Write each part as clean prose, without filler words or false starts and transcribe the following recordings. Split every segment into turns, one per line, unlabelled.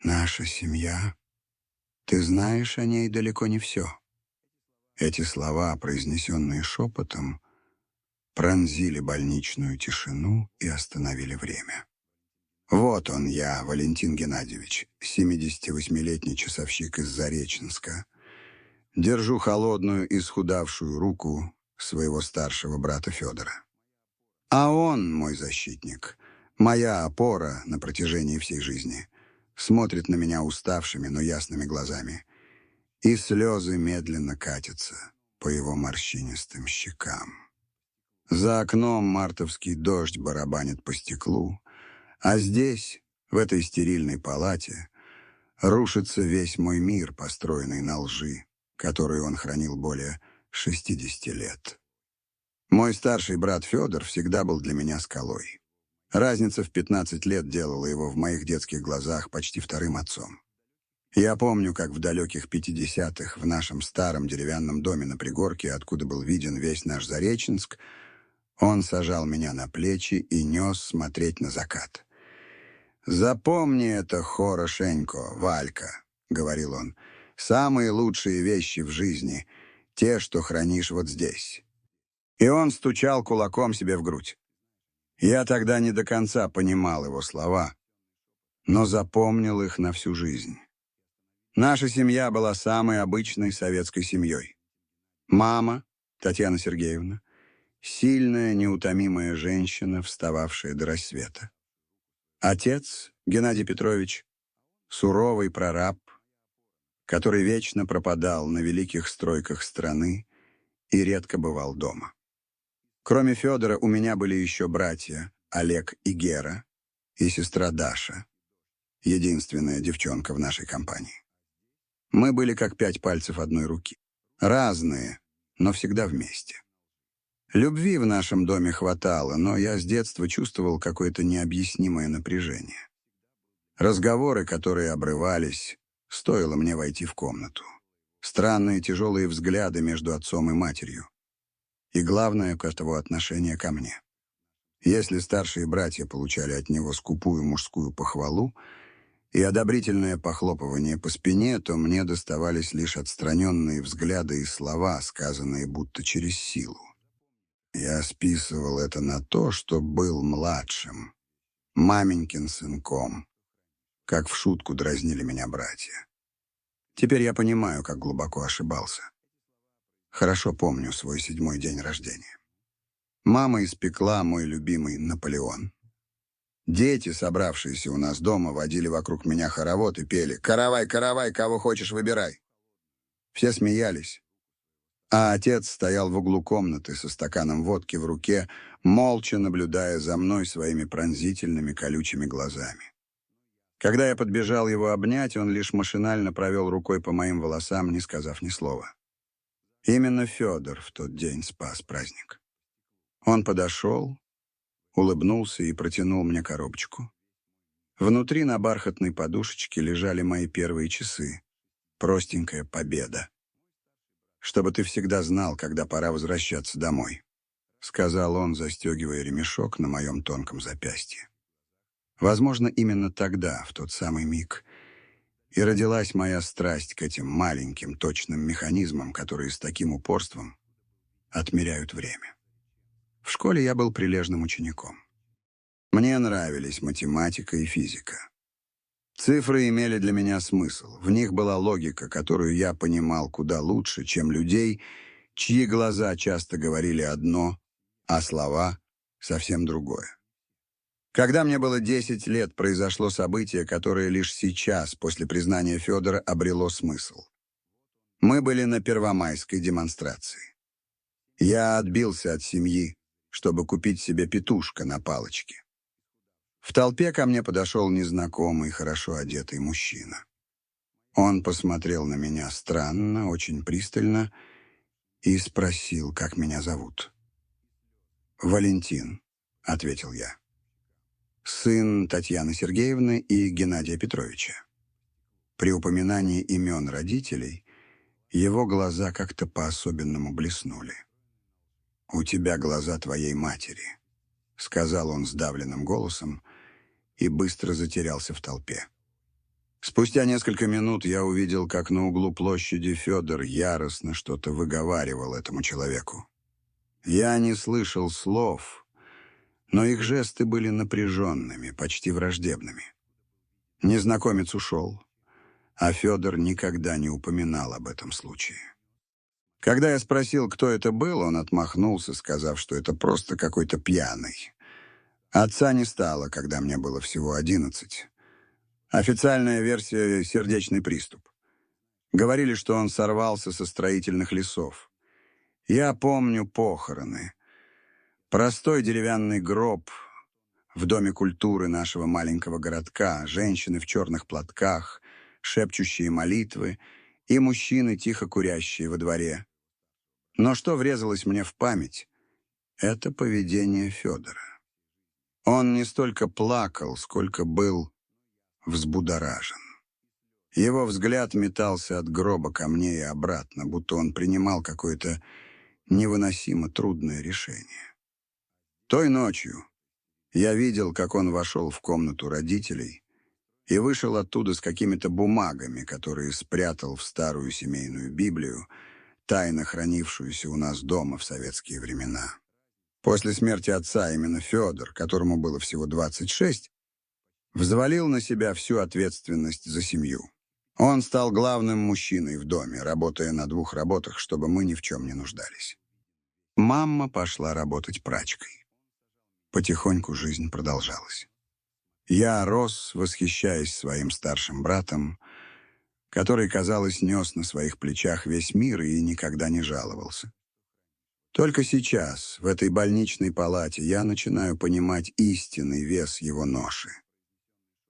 Наша семья. Ты знаешь о ней далеко не все. Эти слова, произнесенные шепотом, пронзили больничную тишину и остановили время. Вот он я, Валентин Геннадьевич, 78-летний часовщик из Зареченска. Держу холодную, исхудавшую руку своего старшего брата Федора. А он, мой защитник, моя опора на протяжении всей жизни, смотрит на меня уставшими, но ясными глазами, и слезы медленно катятся по его морщинистым щекам. За окном мартовский дождь барабанит по стеклу, а здесь, в этой стерильной палате, рушится весь мой мир, построенный на лжи, которую он хранил более 60 лет. Мой старший брат Федор всегда был для меня скалой. Разница в 15 лет делала его в моих детских глазах почти вторым отцом. Я помню, как в далеких 50-х в нашем старом деревянном доме на пригорке, откуда был виден весь наш Зареченск, он сажал меня на плечи и нес смотреть на закат. «Запомни это хорошенько, Валька», — говорил он, — «самые лучшие вещи в жизни — те, что хранишь вот здесь». И он стучал кулаком себе в грудь. Я тогда не до конца понимал его слова, но запомнил их на всю жизнь. Наша семья была самой обычной советской семьей. Мама, Татьяна Сергеевна, сильная, неутомимая женщина, встававшая до рассвета. Отец, Геннадий Петрович, суровый прораб, который вечно пропадал на великих стройках страны и редко бывал дома. Кроме Федора, у меня были еще братья Олег и Гера, и сестра Даша, единственная девчонка в нашей компании. Мы были как 5 пальцев одной руки. Разные, но всегда вместе. Любви в нашем доме хватало, но я с детства чувствовал какое-то необъяснимое напряжение. Разговоры, которые обрывались, стоило мне войти в комнату. Странные тяжелые взгляды между отцом и матерью. И главное, к этого отношение ко мне. Если старшие братья получали от него скупую мужскую похвалу и одобрительное похлопывание по спине, то мне доставались лишь отстраненные взгляды и слова, сказанные будто через силу. Я списывал это на то, что был младшим, маменькин сынком, как в шутку дразнили меня братья. Теперь я понимаю, как глубоко ошибался. Хорошо помню свой 7-й день рождения. Мама испекла мой любимый Наполеон. Дети, собравшиеся у нас дома, водили вокруг меня хоровод и пели «Каравай, каравай, кого хочешь, выбирай». Все смеялись. А отец стоял в углу комнаты со стаканом водки в руке, молча наблюдая за мной своими пронзительными колючими глазами. Когда я подбежал его обнять, он лишь машинально провел рукой по моим волосам, не сказав ни слова. Именно Федор в тот день спас праздник. Он подошел, улыбнулся и протянул мне коробочку. Внутри на бархатной подушечке лежали мои первые часы. Простенькая победа. «Чтобы ты всегда знал, когда пора возвращаться домой», — сказал он, застегивая ремешок на моем тонком запястье. Возможно, именно тогда, в тот самый миг, и родилась моя страсть к этим маленьким точным механизмам, которые с таким упорством отмеряют время. В школе я был прилежным учеником. Мне нравились математика и физика. Цифры имели для меня смысл. В них была логика, которую я понимал куда лучше, чем людей, чьи глаза часто говорили одно, а слова — совсем другое. Когда мне было 10 лет, произошло событие, которое лишь сейчас, после признания Федора, обрело смысл. Мы были на первомайской демонстрации. Я отбился от семьи, чтобы купить себе петушка на палочке. В толпе ко мне подошел незнакомый, хорошо одетый мужчина. Он посмотрел на меня странно, очень пристально и спросил, как меня зовут. «Валентин», — ответил я. «Сын Татьяны Сергеевны и Геннадия Петровича». При упоминании имен родителей его глаза как-то по-особенному блеснули. «У тебя глаза твоей матери», — сказал он сдавленным голосом и быстро затерялся в толпе. Спустя несколько минут я увидел, как на углу площади Федор яростно что-то выговаривал этому человеку. Я не слышал слов, но их жесты были напряженными, почти враждебными. Незнакомец ушел, а Федор никогда не упоминал об этом случае. Когда я спросил, кто это был, он отмахнулся, сказав, что это просто какой-то пьяный. Отца не стало, когда мне было всего 11. Официальная версия — сердечный приступ. Говорили, что он сорвался со строительных лесов. Я помню похороны. Простой деревянный гроб в Доме культуры нашего маленького городка, женщины в черных платках, шепчущие молитвы и мужчины, тихо курящие во дворе. Но что врезалось мне в память — это поведение Федора. Он не столько плакал, сколько был взбудоражен. Его взгляд метался от гроба ко мне и обратно, будто он принимал какое-то невыносимо трудное решение. Той ночью я видел, как он вошел в комнату родителей и вышел оттуда с какими-то бумагами, которые спрятал в старую семейную Библию, тайно хранившуюся у нас дома в советские времена. После смерти отца именно Федор, которому было всего 26, взвалил на себя всю ответственность за семью. Он стал главным мужчиной в доме, работая на 2 работах, чтобы мы ни в чем не нуждались. Мама пошла работать прачкой. Потихоньку жизнь продолжалась. Я рос, восхищаясь своим старшим братом, который, казалось, нес на своих плечах весь мир и никогда не жаловался. Только сейчас, в этой больничной палате, я начинаю понимать истинный вес его ноши.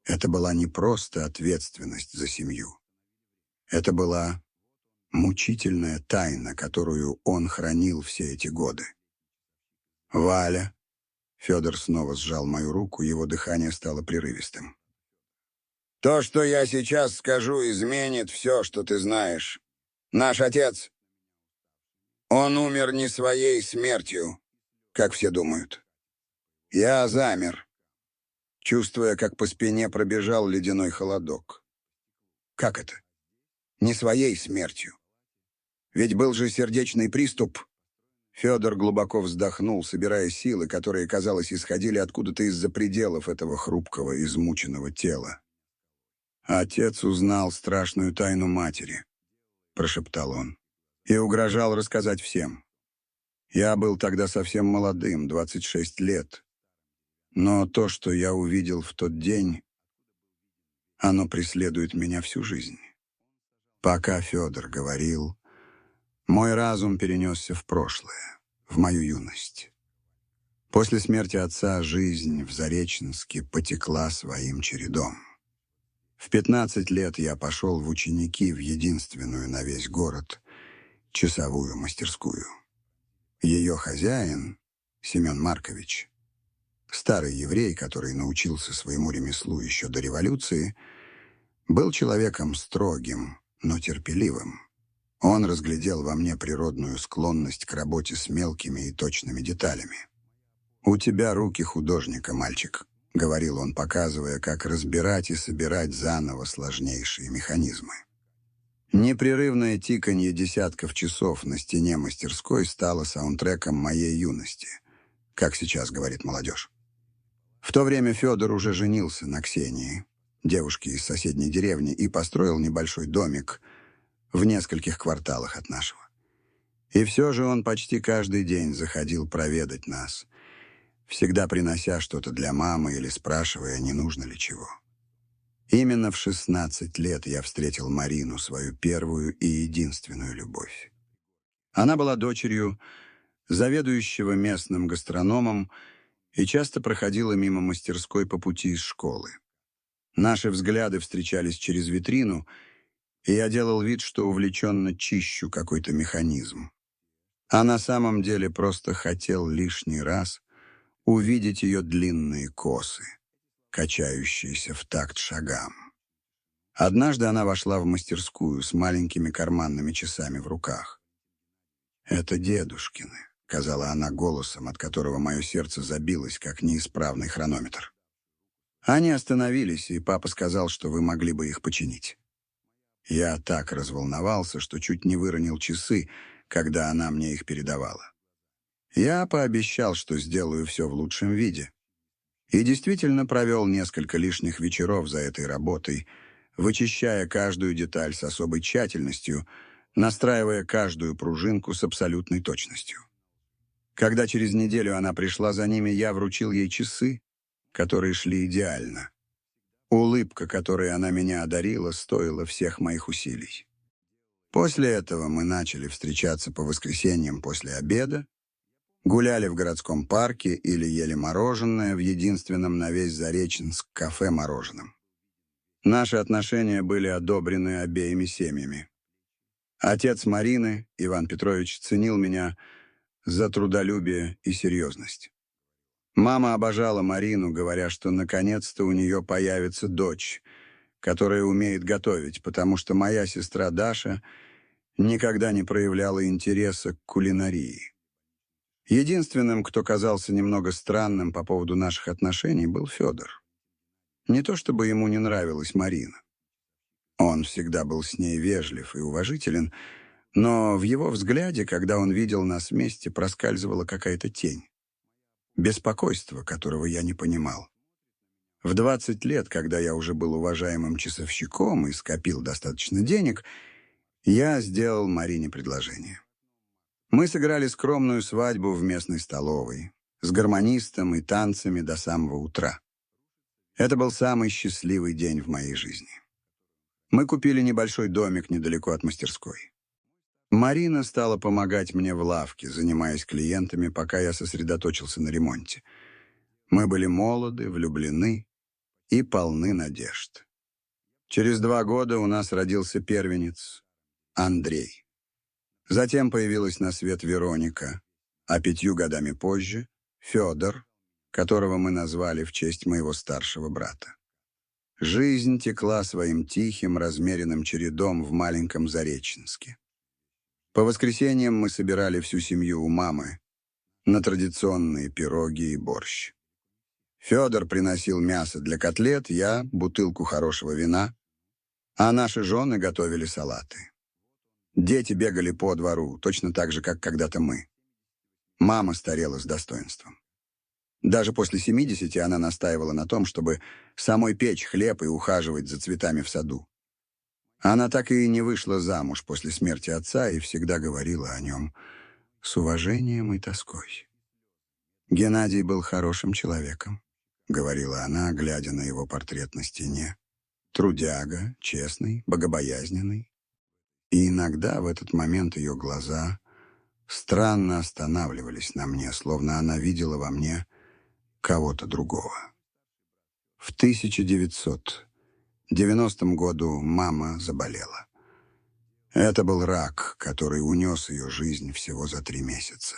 Это была не просто ответственность за семью. Это была мучительная тайна, которую он хранил все эти годы. «Валя!» Федор снова сжал мою руку, его дыхание стало прерывистым. «То, что я сейчас скажу, изменит все, что ты знаешь. Наш отец, он умер не своей смертью, как все думают. Я замер, чувствуя, как по спине пробежал ледяной холодок. Как это? Не своей смертью. Ведь был же сердечный приступ». Федор глубоко вздохнул, собирая силы, которые, казалось, исходили откуда-то из-за пределов этого хрупкого, измученного тела. «Отец узнал страшную тайну матери», — прошептал он, — «и угрожал рассказать всем. Я был тогда совсем молодым, 26 лет. Но то, что я увидел в тот день, оно преследует меня всю жизнь». Пока Федор говорил, мой разум перенесся в прошлое, в мою юность. После смерти отца жизнь в Зареченске потекла своим чередом. В 15 лет я пошел в ученики в единственную на весь город часовую мастерскую. Ее хозяин, Семен Маркович, старый еврей, который научился своему ремеслу еще до революции, был человеком строгим, но терпеливым. Он разглядел во мне природную склонность к работе с мелкими и точными деталями. «У тебя руки художника, мальчик», — говорил он, показывая, как разбирать и собирать заново сложнейшие механизмы. Непрерывное тиканье десятков часов на стене мастерской стало саундтреком моей юности, как сейчас говорит молодежь. В то время Федор уже женился на Ксении, девушке из соседней деревни, и построил небольшой домик в нескольких кварталах от нашего. И все же он почти каждый день заходил проведать нас, всегда принося что-то для мамы или спрашивая, не нужно ли чего. Именно в 16 лет я встретил Марину, свою первую и единственную любовь. Она была дочерью заведующего местным гастрономом и часто проходила мимо мастерской по пути из школы. Наши взгляды встречались через витрину, и я делал вид, что увлеченно чищу какой-то механизм. А на самом деле просто хотел лишний раз увидеть ее длинные косы, качающиеся в такт шагам. Однажды она вошла в мастерскую с маленькими карманными часами в руках. «Это дедушкины», — сказала она голосом, от которого мое сердце забилось, как неисправный хронометр. Они остановились, и папа сказал, что вы могли бы их починить. Я так разволновался, что чуть не выронил часы, когда она мне их передавала. Я пообещал, что сделаю все в лучшем виде. И действительно провел несколько лишних вечеров за этой работой, вычищая каждую деталь с особой тщательностью, настраивая каждую пружинку с абсолютной точностью. Когда через неделю она пришла за ними, я вручил ей часы, которые шли идеально. Улыбка, которой она меня одарила, стоила всех моих усилий. После этого мы начали встречаться по воскресеньям после обеда, гуляли в городском парке или ели мороженое в единственном на весь Зареченск кафе-мороженом. Наши отношения были одобрены обеими семьями. Отец Марины, Иван Петрович, ценил меня за трудолюбие и серьезность. Мама обожала Марину, говоря, что наконец-то у нее появится дочь, которая умеет готовить, потому что моя сестра Даша никогда не проявляла интереса к кулинарии. Единственным, кто казался немного странным по поводу наших отношений, был Федор. Не то чтобы ему не нравилась Марина. Он всегда был с ней вежлив и уважителен, но в его взгляде, когда он видел нас вместе, проскальзывала какая-то тень. Беспокойство, которого я не понимал. В 20 лет, когда я уже был уважаемым часовщиком и скопил достаточно денег, я сделал Марине предложение. Мы сыграли скромную свадьбу в местной столовой, с гармонистом и танцами до самого утра. Это был самый счастливый день в моей жизни. Мы купили небольшой домик недалеко от мастерской. Марина стала помогать мне в лавке, занимаясь клиентами, пока я сосредоточился на ремонте. Мы были молоды, влюблены и полны надежд. Через 2 года у нас родился первенец Андрей. Затем появилась на свет Вероника, а 5 годами позже — Федор, которого мы назвали в честь моего старшего брата. Жизнь текла своим тихим, размеренным чередом в маленьком Зареченске. По воскресеньям мы собирали всю семью у мамы на традиционные пироги и борщ. Федор приносил мясо для котлет, я — бутылку хорошего вина, а наши жены готовили салаты. Дети бегали по двору, точно так же, как когда-то мы. Мама старела с достоинством. Даже после 70 она настаивала на том, чтобы самой печь хлеб и ухаживать за цветами в саду. Она так и не вышла замуж после смерти отца и всегда говорила о нем с уважением и тоской. «Геннадий был хорошим человеком», — говорила она, глядя на его портрет на стене. «Трудяга, честный, богобоязненный». И иногда в этот момент ее глаза странно останавливались на мне, словно она видела во мне кого-то другого. В 1990 году мама заболела. Это был рак, который унес ее жизнь всего за 3 месяца.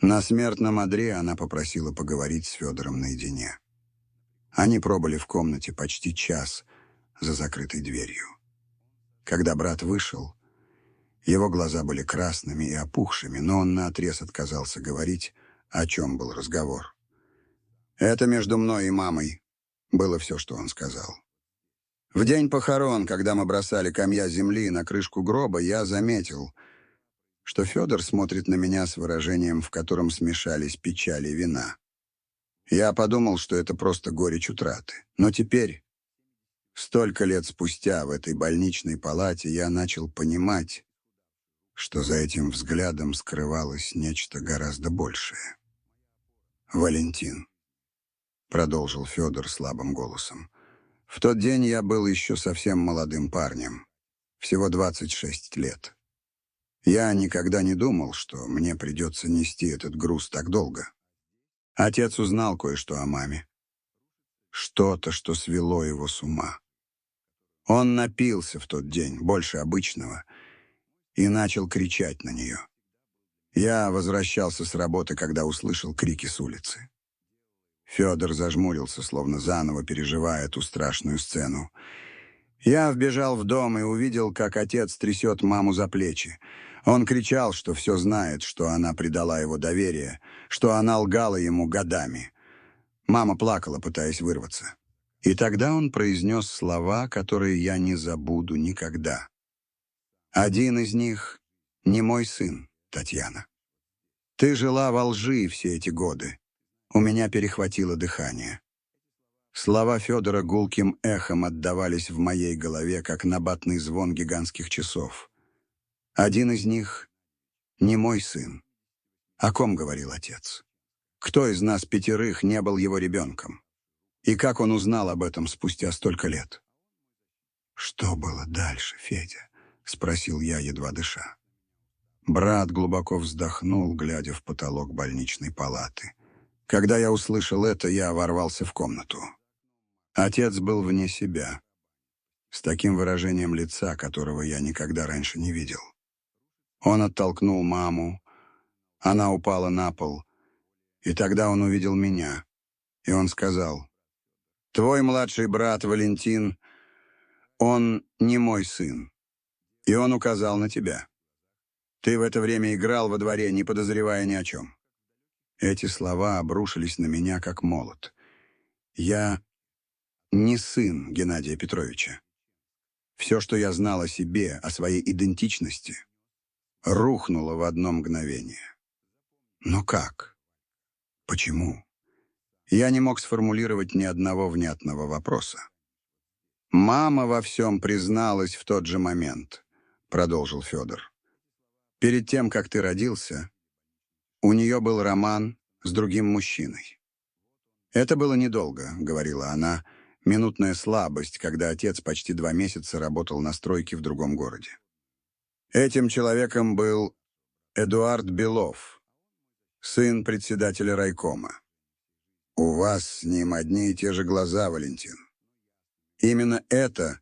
На смертном одре она попросила поговорить с Федором наедине. Они пробыли в комнате почти час за закрытой дверью. Когда брат вышел, его глаза были красными и опухшими, но он наотрез отказался говорить, о чем был разговор. «Это между мной и мамой», — было все, что он сказал. В день похорон, когда мы бросали комья земли на крышку гроба, я заметил, что Федор смотрит на меня с выражением, в котором смешались печаль и вина. Я подумал, что это просто горечь утраты. Но теперь, столько лет спустя, в этой больничной палате, я начал понимать, что за этим взглядом скрывалось нечто гораздо большее. «Валентин», — продолжил Федор слабым голосом, — «в тот день я был еще совсем молодым парнем, всего 26 лет. Я никогда не думал, что мне придется нести этот груз так долго. Отец узнал кое-что о маме. Что-то, что свело его с ума. Он напился в тот день, больше обычного, и начал кричать на нее. Я возвращался с работы, когда услышал крики с улицы. Федор зажмурился, словно заново переживая эту страшную сцену. Я вбежал в дом и увидел, как отец трясет маму за плечи. Он кричал, что все знает, что она предала его доверие, что она лгала ему годами. Мама плакала, пытаясь вырваться. И тогда он произнес слова, которые я не забуду никогда. Один из них — не мой сын, Татьяна. Ты жила во лжи все эти годы. У меня перехватило дыхание. Слова Федора гулким эхом отдавались в моей голове, как набатный звон гигантских часов. Один из них — не мой сын. О ком говорил отец? Кто из нас 5 не был его ребенком? И как он узнал об этом спустя столько лет? «Что было дальше, Федя?» — спросил я, едва дыша. Брат глубоко вздохнул, глядя в потолок больничной палаты. Когда я услышал это, я ворвался в комнату. Отец был вне себя, с таким выражением лица, которого я никогда раньше не видел. Он оттолкнул маму, она упала на пол, и тогда он увидел меня, и он сказал: «Твой младший брат Валентин, он не мой сын, и он указал на тебя. Ты в это время играл во дворе, не подозревая ни о чем». Эти слова обрушились на меня, как молот. Я не сын Геннадия Петровича. Все, что я знал о себе, о своей идентичности, рухнуло в одно мгновение. Но как? Почему? Я не мог сформулировать ни одного внятного вопроса. «Мама во всем призналась в тот же момент», — продолжил Федор. «Перед тем, как ты родился, у нее был роман с другим мужчиной. Это было недолго», — говорила она, — «минутная слабость, когда отец почти 2 месяца работал на стройке в другом городе. Этим человеком был Эдуард Белов, сын председателя райкома. У вас с ним одни и те же глаза, Валентин. Именно это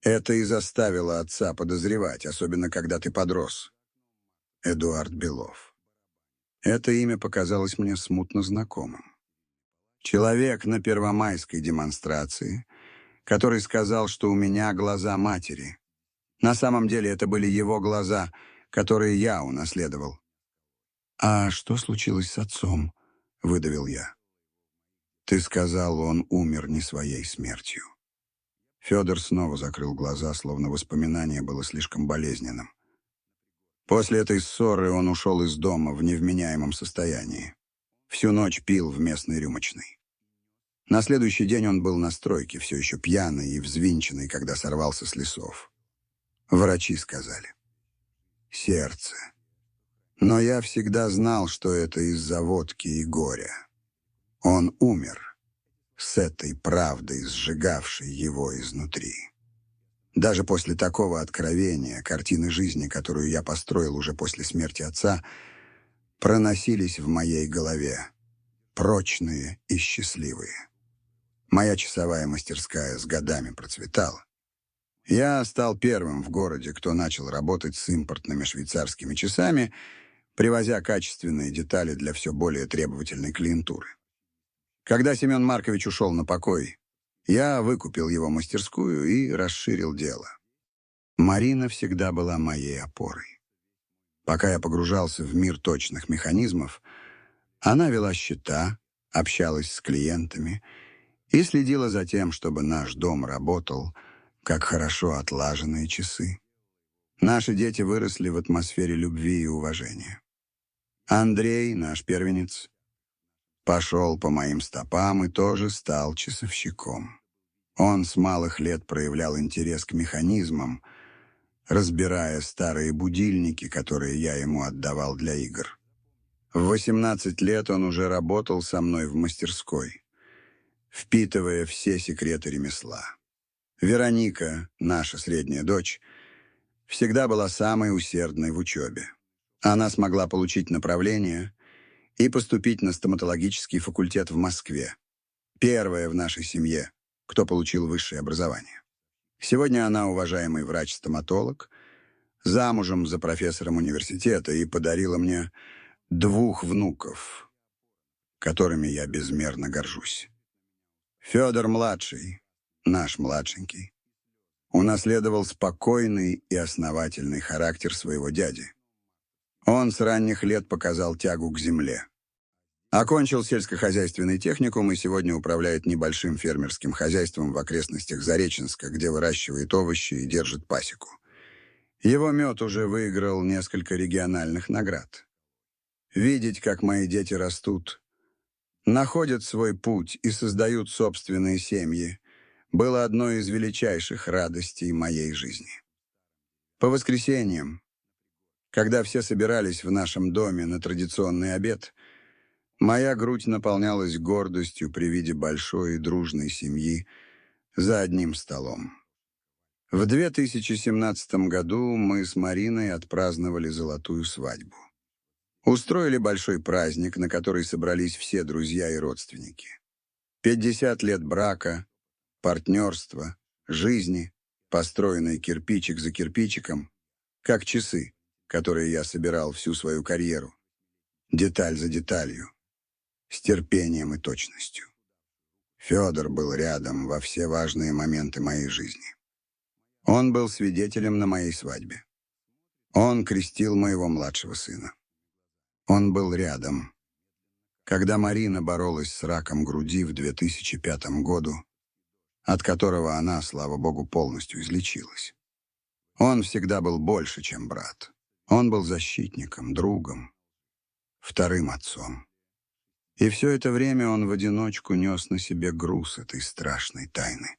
и заставило отца подозревать, особенно когда ты подрос. Эдуард Белов. Это имя показалось мне смутно знакомым. Человек на первомайской демонстрации, который сказал, что у меня глаза матери. На самом деле это были его глаза, которые я унаследовал. «А что случилось с отцом?» — выдавил я. «Ты сказал, он умер не своей смертью». Федор снова закрыл глаза, словно воспоминание было слишком болезненным. После этой ссоры он ушел из дома в невменяемом состоянии. Всю ночь пил в местной рюмочной. На следующий день он был на стройке, все еще пьяный и взвинченный, когда сорвался с лесов. Врачи сказали: сердце. Но я всегда знал, что это из-за водки и горя. Он умер с этой правдой, сжигавшей его изнутри. Даже после такого откровения картины жизни, которую я построил уже после смерти отца, проносились в моей голове, прочные и счастливые. Моя часовая мастерская с годами процветала. Я стал первым в городе, кто начал работать с импортными швейцарскими часами, привозя качественные детали для все более требовательной клиентуры. Когда Семен Маркович ушел на покой, я выкупил его мастерскую и расширил дело. Марина всегда была моей опорой. Пока я погружался в мир точных механизмов, она вела счета, общалась с клиентами и следила за тем, чтобы наш дом работал, как хорошо отлаженные часы. Наши дети выросли в атмосфере любви и уважения. Андрей, наш первенец, пошел по моим стопам и тоже стал часовщиком. Он с малых лет проявлял интерес к механизмам, разбирая старые будильники, которые я ему отдавал для игр. В 18 лет он уже работал со мной в мастерской, впитывая все секреты ремесла. Вероника, наша средняя дочь, всегда была самой усердной в учебе. Она смогла получить направление и поступить на стоматологический факультет в Москве. Первая в нашей семье, кто получил высшее образование. Сегодня она уважаемый врач-стоматолог, замужем за профессором университета и подарила мне 2 внуков, которыми я безмерно горжусь. Федор-младший, наш младшенький, унаследовал спокойный и основательный характер своего дяди. Он с ранних лет показал тягу к земле. Окончил сельскохозяйственный техникум и сегодня управляет небольшим фермерским хозяйством в окрестностях Зареченска, где выращивает овощи и держит пасеку. Его мед уже выиграл несколько региональных наград. Видеть, как мои дети растут, находят свой путь и создают собственные семьи, было одной из величайших радостей моей жизни. По воскресеньям, когда все собирались в нашем доме на традиционный обед, моя грудь наполнялась гордостью при виде большой и дружной семьи за одним столом. В 2017 году мы с Мариной отпраздновали золотую свадьбу. Устроили большой праздник, на который собрались все друзья и родственники. 50 лет брака, партнерства, жизни, построенной кирпичик за кирпичиком, как часы, которые я собирал всю свою карьеру, деталь за деталью, с терпением и точностью. Федор был рядом во все важные моменты моей жизни. Он был свидетелем на моей свадьбе. Он крестил моего младшего сына. Он был рядом, когда Марина боролась с раком груди в 2005 году, от которого она, слава богу, полностью излечилась. Он всегда был больше, чем брат. Он был защитником, другом, вторым отцом. И все это время он в одиночку нес на себе груз этой страшной тайны.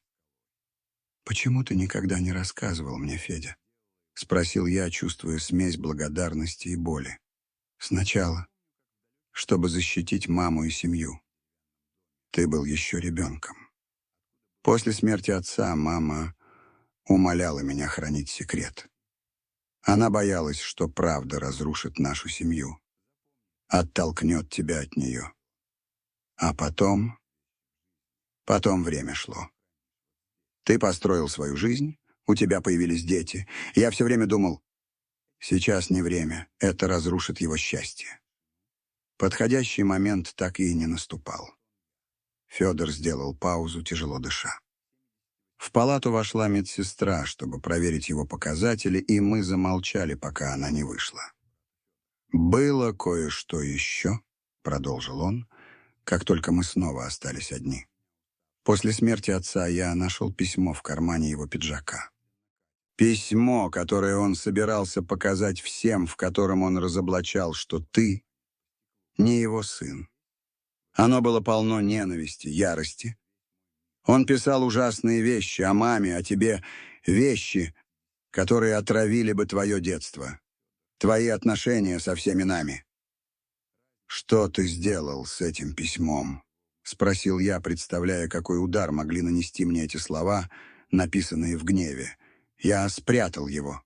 «Почему ты никогда не рассказывал мне, Федя?» — спросил я, чувствуя смесь благодарности и боли. «Сначала, чтобы защитить маму и семью. Ты был еще ребенком. После смерти отца мама умоляла меня хранить секрет. Она боялась, что правда разрушит нашу семью, оттолкнет тебя от нее. А потом время шло. Ты построил свою жизнь, у тебя появились дети. Я все время думал, сейчас не время, это разрушит его счастье. Подходящий момент так и не наступал. Федор сделал паузу, тяжело дыша. В палату вошла медсестра, чтобы проверить его показатели, и мы замолчали, пока она не вышла. «Было кое-что еще», — продолжил он, как только мы снова остались одни. После смерти отца я нашел письмо в кармане его пиджака. Письмо, которое он собирался показать всем, в котором он разоблачал, что ты не его сын. Оно было полно ненависти, ярости. Он писал ужасные вещи о маме, о тебе, вещи, которые отравили бы твое детство, твои отношения со всеми нами. «Что ты сделал с этим письмом?» — спросил я, представляя, какой удар могли нанести мне эти слова, написанные в гневе. Я спрятал его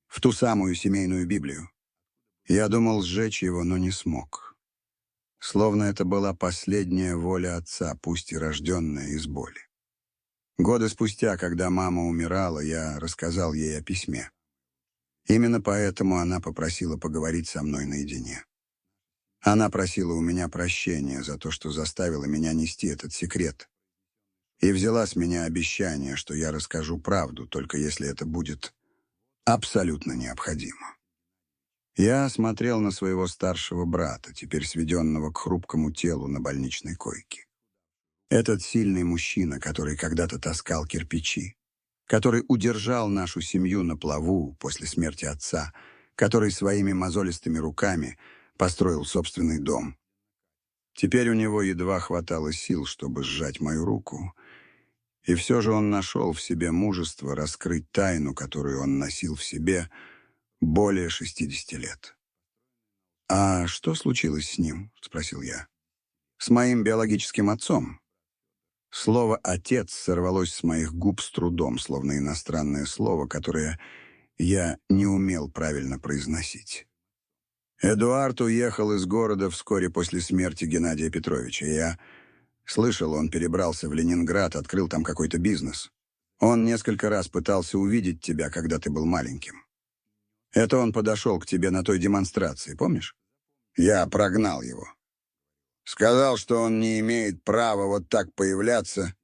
в ту самую семейную Библию. Я думал сжечь его, но не смог. Словно это была последняя воля отца, пусть и рожденная из боли. Годы спустя, когда мама умирала, я рассказал ей о письме. Именно поэтому она попросила поговорить со мной наедине. Она просила у меня прощения за то, что заставила меня нести этот секрет, и взяла с меня обещание, что я расскажу правду, только если это будет абсолютно необходимо. Я смотрел на своего старшего брата, теперь сведенного к хрупкому телу на больничной койке. Этот сильный мужчина, который когда-то таскал кирпичи, который удержал нашу семью на плаву после смерти отца, который своими мозолистыми руками построил собственный дом. Теперь у него едва хватало сил, чтобы сжать мою руку, и все же он нашел в себе мужество раскрыть тайну, которую он носил в себе более 60 лет. «А что случилось с ним?» — спросил я. «С моим биологическим отцом?» Слово «отец» сорвалось с моих губ с трудом, словно иностранное слово, которое я не умел правильно произносить. Эдуард уехал из города вскоре после смерти Геннадия Петровича. Я слышал, он перебрался в Ленинград, открыл там какой-то бизнес. Он несколько раз пытался увидеть тебя, когда ты был маленьким. Это он подошел к тебе на той демонстрации, помнишь? Я прогнал его. Сказал, что он не имеет права вот так появляться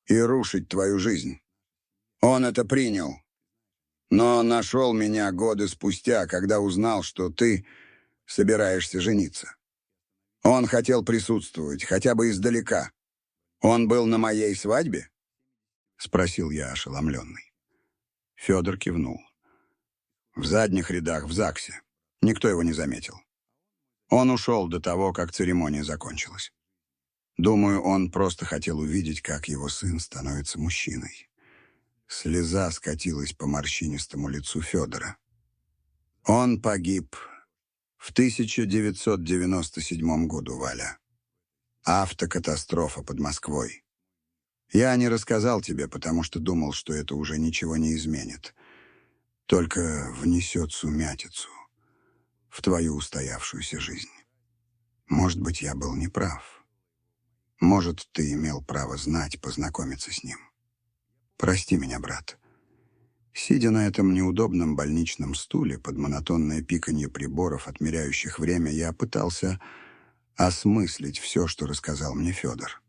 и рушить твою жизнь. Он это принял, но нашел меня годы спустя, когда узнал, что ты собираешься жениться. Он хотел присутствовать, хотя бы издалека. Он был на моей свадьбе?» — спросил я, ошеломленный. Федор кивнул. «В задних рядах, в ЗАГСе. Никто его не заметил. Он ушел до того, как церемония закончилась. Думаю, он просто хотел увидеть, как его сын становится мужчиной». Слеза скатилась по морщинистому лицу Федора. «Он погиб в 1997 году, Валя. Автокатастрофа под Москвой. Я не рассказал тебе, потому что думал, что это уже ничего не изменит. Только внесет сумятицу в твою устоявшуюся жизнь. Может быть, я был неправ. Может, ты имел право знать, познакомиться с ним. Прости меня, брат». Сидя на этом неудобном больничном стуле под монотонное пиканье приборов, отмеряющих время, я пытался осмыслить все, что рассказал мне Федор.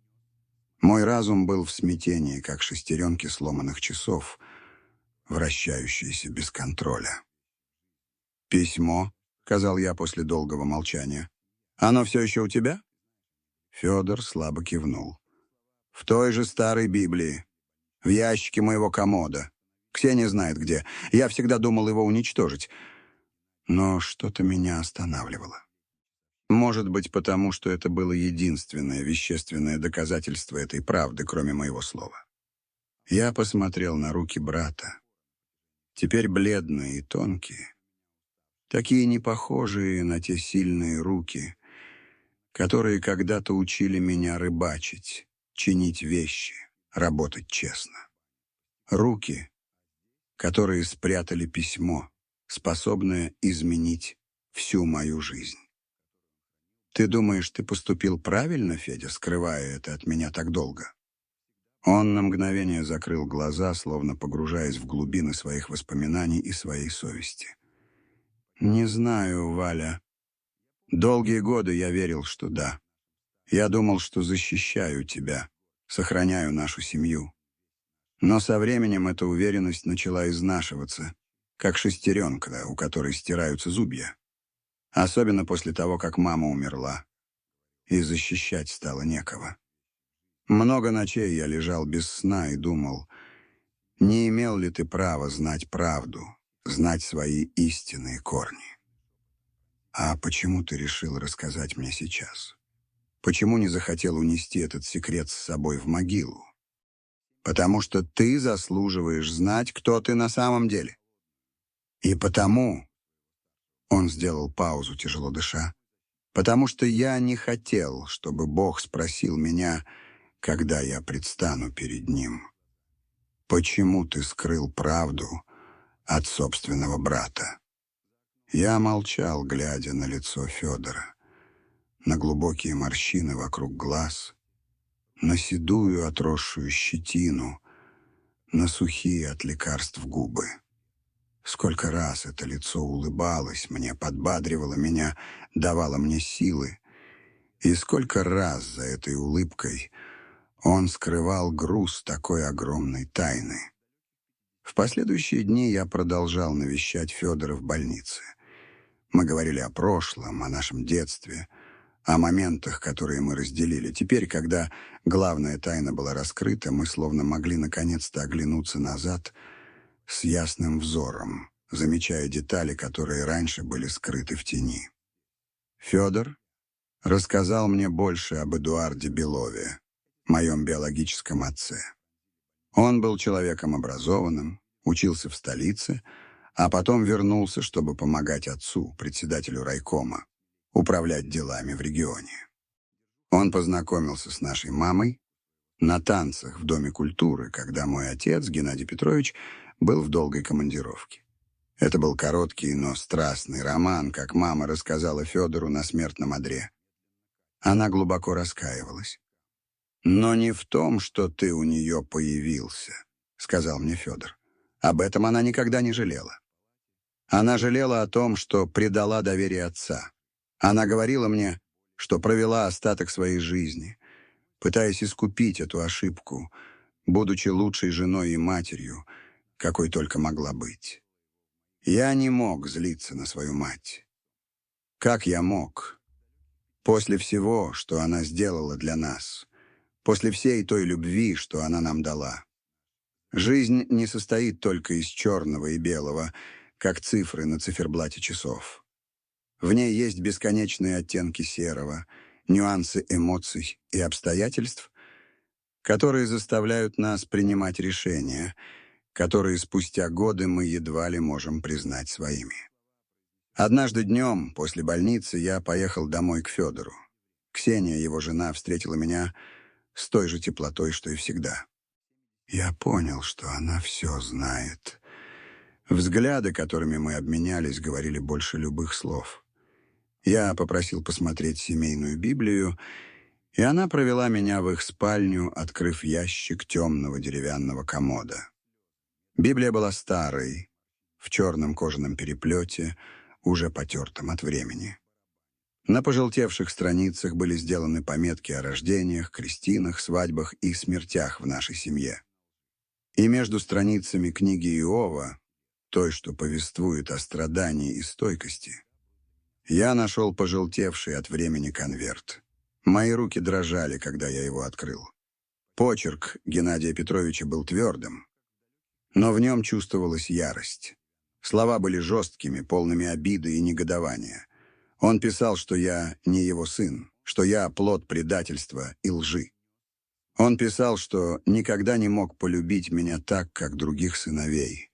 Мой разум был в смятении, как шестеренки сломанных часов, вращающиеся без контроля. «Письмо», — сказал я после долгого молчания. «Оно все еще у тебя?» Федор слабо кивнул. «В той же старой Библии, в ящике моего комода. Ксения знает где. Я всегда думал его уничтожить. Но что-то меня останавливало. Может быть, потому что это было единственное вещественное доказательство этой правды, кроме моего слова. Я посмотрел на руки брата. Теперь бледные и тонкие. Такие непохожие на те сильные руки, которые когда-то учили меня рыбачить, чинить вещи, работать честно. Руки, которые спрятали письмо, способное изменить всю мою жизнь. «Ты думаешь, ты поступил правильно, Федя, скрывая это от меня так долго?» Он на мгновение закрыл глаза, словно погружаясь в глубины своих воспоминаний и своей совести. «Не знаю, Валя. Долгие годы я верил, что да. Я думал, что защищаю тебя, сохраняю нашу семью. Но со временем эта уверенность начала изнашиваться, как шестеренка, у которой стираются зубья. Особенно после того, как мама умерла, и защищать стало некого. Много ночей я лежал без сна и думал, не имел ли ты права знать правду, знать свои истинные корни. А почему ты решил рассказать мне сейчас? Почему не захотел унести этот секрет с собой в могилу? Потому что ты заслуживаешь знать, кто ты на самом деле. И потому, он сделал паузу, тяжело дыша, потому что я не хотел, чтобы Бог спросил меня, когда я предстану перед Ним. Почему ты скрыл правду от собственного брата? Я молчал, глядя на лицо Федора, на глубокие морщины вокруг глаз, на седую отросшую щетину, на сухие от лекарств губы. Сколько раз это лицо улыбалось мне, подбадривало меня, давало мне силы, и сколько раз за этой улыбкой он скрывал груз такой огромной тайны. В последующие дни я продолжал навещать Федора в больнице. Мы говорили о прошлом, о нашем детстве, о моментах, которые мы разделили. Теперь, когда главная тайна была раскрыта, мы словно могли наконец-то оглянуться назад с ясным взором, замечая детали, которые раньше были скрыты в тени. Федор рассказал мне больше об Эдуарде Белове, моем биологическом отце. Он был человеком образованным, учился в столице, а потом вернулся, чтобы помогать отцу, председателю райкома, управлять делами в регионе. Он познакомился с нашей мамой на танцах в Доме культуры, когда мой отец, Геннадий Петрович, был в долгой командировке. Это был короткий, но страстный роман, как мама рассказала Федору на смертном одре. Она глубоко раскаивалась. «Но не в том, что ты у нее появился», — сказал мне Федор. Об этом она никогда не жалела. Она жалела о том, что предала доверие отца. Она говорила мне, что провела остаток своей жизни, пытаясь искупить эту ошибку, будучи лучшей женой и матерью, какой только могла быть. Я не мог злиться на свою мать. Как я мог После всего, что она сделала для нас, после всей той любви, что она нам дала. Жизнь не состоит только из черного и белого, как цифры на циферблате часов. В ней есть бесконечные оттенки серого, нюансы эмоций и обстоятельств, которые заставляют нас принимать решения, которые спустя годы мы едва ли можем признать своими. Однажды днем, после больницы, я поехал домой к Федору. Ксения, его жена, встретила меня с той же теплотой, что и всегда. Я понял, что она все знает. Взгляды, которыми мы обменялись, говорили больше любых слов. Я попросил посмотреть семейную Библию, и она провела меня в их спальню, открыв ящик темного деревянного комода. Библия была старой, в черном кожаном переплете, уже потертом от времени. На пожелтевших страницах были сделаны пометки о рождениях, крестинах, свадьбах и смертях в нашей семье. И между страницами книги Иова, той, что повествует о страдании и стойкости, я нашел пожелтевший от времени конверт. Мои руки дрожали, когда я его открыл. Почерк Геннадия Петровича был твердым, но в нем чувствовалась ярость. Слова были жесткими, полными обиды и негодования. Он писал, что я не его сын, что я плод предательства и лжи. Он писал, что никогда не мог полюбить меня так, как других сыновей,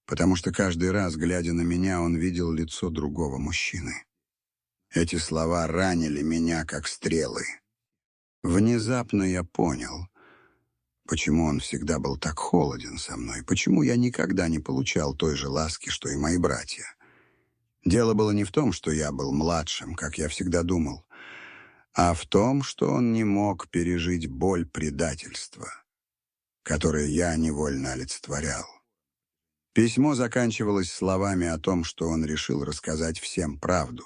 потому что каждый раз, глядя на меня, он видел лицо другого мужчины. Эти слова ранили меня, как стрелы. Внезапно я понял, почему он всегда был так холоден со мной, почему я никогда не получал той же ласки, что и мои братья. Дело было не в том, что я был младшим, как я всегда думал, а в том, что он не мог пережить боль предательства, которое я невольно олицетворял. Письмо заканчивалось словами о том, что он решил рассказать всем правду,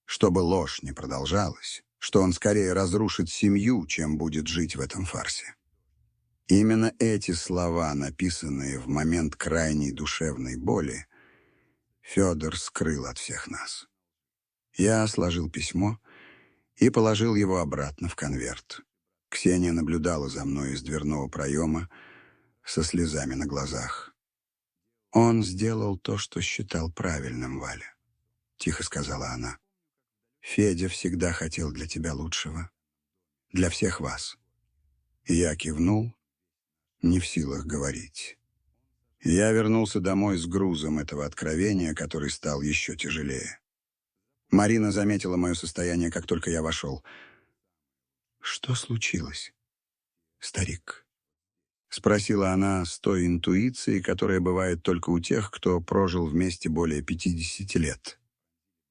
чтобы ложь не продолжалась, что он скорее разрушит семью, чем будет жить в этом фарсе. Именно эти слова, написанные в момент крайней душевной боли, Федор скрыл от всех нас. Я сложил письмо и положил его обратно в конверт. Ксения наблюдала за мной из дверного проема со слезами на глазах. «Он сделал то, что считал правильным, Валя», — тихо сказала она. «Федя всегда хотел для тебя лучшего. Для всех вас». И я кивнул, не в силах говорить. Я вернулся домой с грузом этого откровения, который стал еще тяжелее. Марина заметила мое состояние, как только я вошел. «Что случилось, старик?» — спросила она с той интуицией, которая бывает только у тех, кто прожил вместе более 50 лет.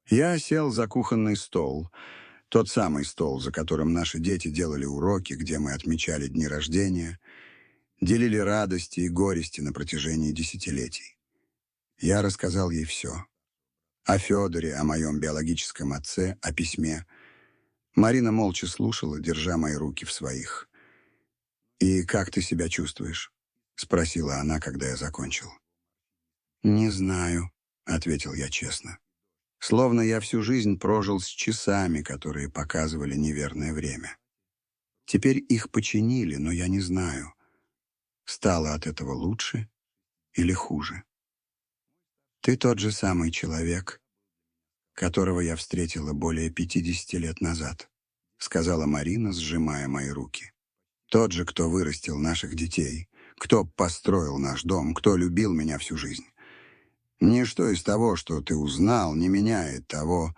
Я сел за кухонный стол, тот самый стол, за которым наши дети делали уроки, где мы отмечали дни рождения, делили радости и горести на протяжении десятилетий. Я рассказал ей все. О Федоре, о моем биологическом отце, о письме. Марина молча слушала, держа мои руки в своих. «И как ты себя чувствуешь?» — спросила она, когда я закончил. «Не знаю», — ответил я честно. Словно я всю жизнь прожил с часами, которые показывали неверное время. Теперь их починили, но я не знаю, стало от этого лучше или хуже. Ты тот же самый человек, которого я встретила более 50 лет назад, сказала Марина, сжимая мои руки. Тот же, кто вырастил наших детей, кто построил наш дом, кто любил меня всю жизнь. Ничто из того, что ты узнал, не меняет того,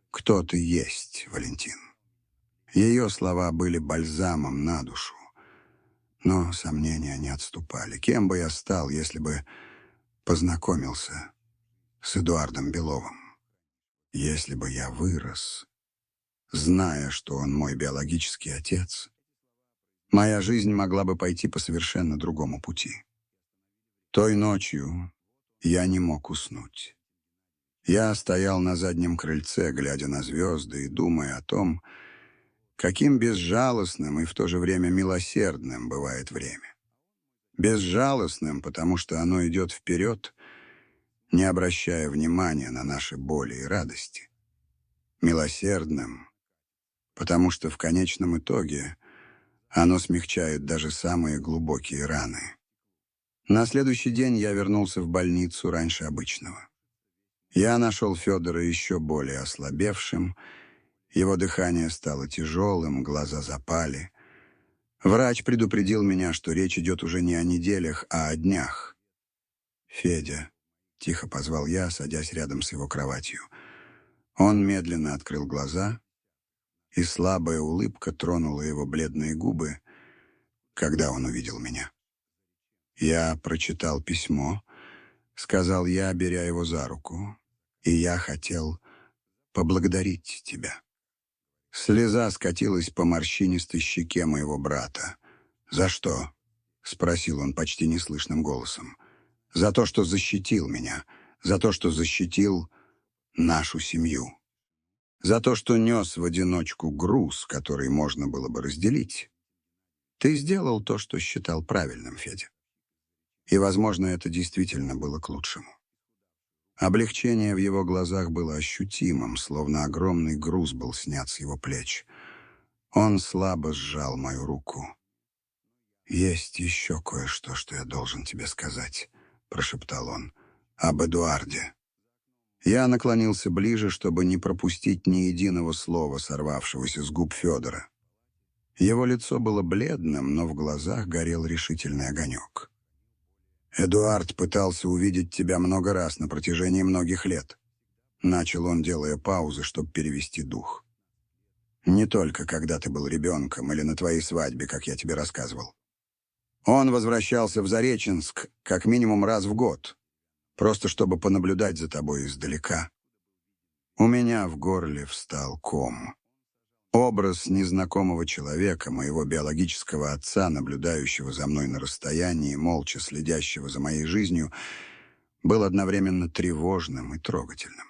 кто ты есть, Валентин. Ее слова были бальзамом на душу, но сомнения не отступали. Кем бы я стал, если бы познакомился с Эдуардом Беловым? Если бы я вырос, зная, что он мой биологический отец, моя жизнь могла бы пойти по совершенно другому пути. Той ночью я не мог уснуть. Я стоял на заднем крыльце, глядя на звезды и думая о том, каким безжалостным и в то же время милосердным бывает время. Безжалостным, потому что оно идет вперед, не обращая внимания на наши боли и радости. Милосердным, потому что в конечном итоге оно смягчает даже самые глубокие раны. На следующий день я вернулся в больницу раньше обычного. Я нашел Федора еще более ослабевшим, его дыхание стало тяжелым, глаза запали. Врач предупредил меня, что речь идет уже не о неделях, а о днях. «Федя», — тихо позвал я, садясь рядом с его кроватью. Он медленно открыл глаза, и слабая улыбка тронула его бледные губы, когда он увидел меня. «Я прочитал письмо», — сказал я, беря его за руку, «и я хотел поблагодарить тебя». Слеза скатилась по морщинистой щеке моего брата. «За что?» — спросил он почти неслышным голосом. «За то, что защитил меня, за то, что защитил нашу семью, за то, что нес в одиночку груз, который можно было бы разделить. Ты сделал то, что считал правильным, Федя. И, возможно, это действительно было к лучшему». Облегчение в его глазах было ощутимым, словно огромный груз был снят с его плеч. Он слабо сжал мою руку. «Есть еще кое-что, что я должен тебе сказать», — прошептал он, — «об Эдуарде». Я наклонился ближе, чтобы не пропустить ни единого слова, сорвавшегося с губ Федора. Его лицо было бледным, но в глазах горел решительный огонек. «Эдуард пытался увидеть тебя много раз на протяжении многих лет», — начал он, делая паузы, чтобы перевести дух. «Не только когда ты был ребенком или на твоей свадьбе, как я тебе рассказывал. Он возвращался в Зареченск как минимум раз в год, просто чтобы понаблюдать за тобой издалека». У меня в горле встал ком. Образ незнакомого человека, моего биологического отца, наблюдающего за мной на расстоянии, молча следящего за моей жизнью, был одновременно тревожным и трогательным.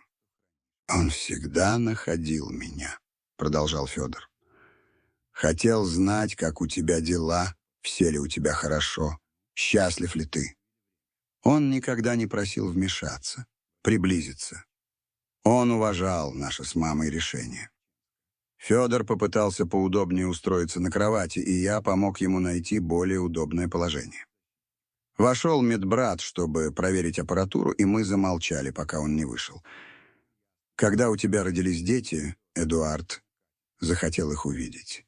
«Он всегда находил меня», — продолжал Федор. «Хотел знать, как у тебя дела, все ли у тебя хорошо, счастлив ли ты. Он никогда не просил вмешаться, приблизиться. Он уважал наше с мамой решение. Федор попытался поудобнее устроиться на кровати, и я помог ему найти более удобное положение. Вошел медбрат, чтобы проверить аппаратуру, и мы замолчали, пока он не вышел. Когда у тебя родились дети, Эдуард захотел их увидеть.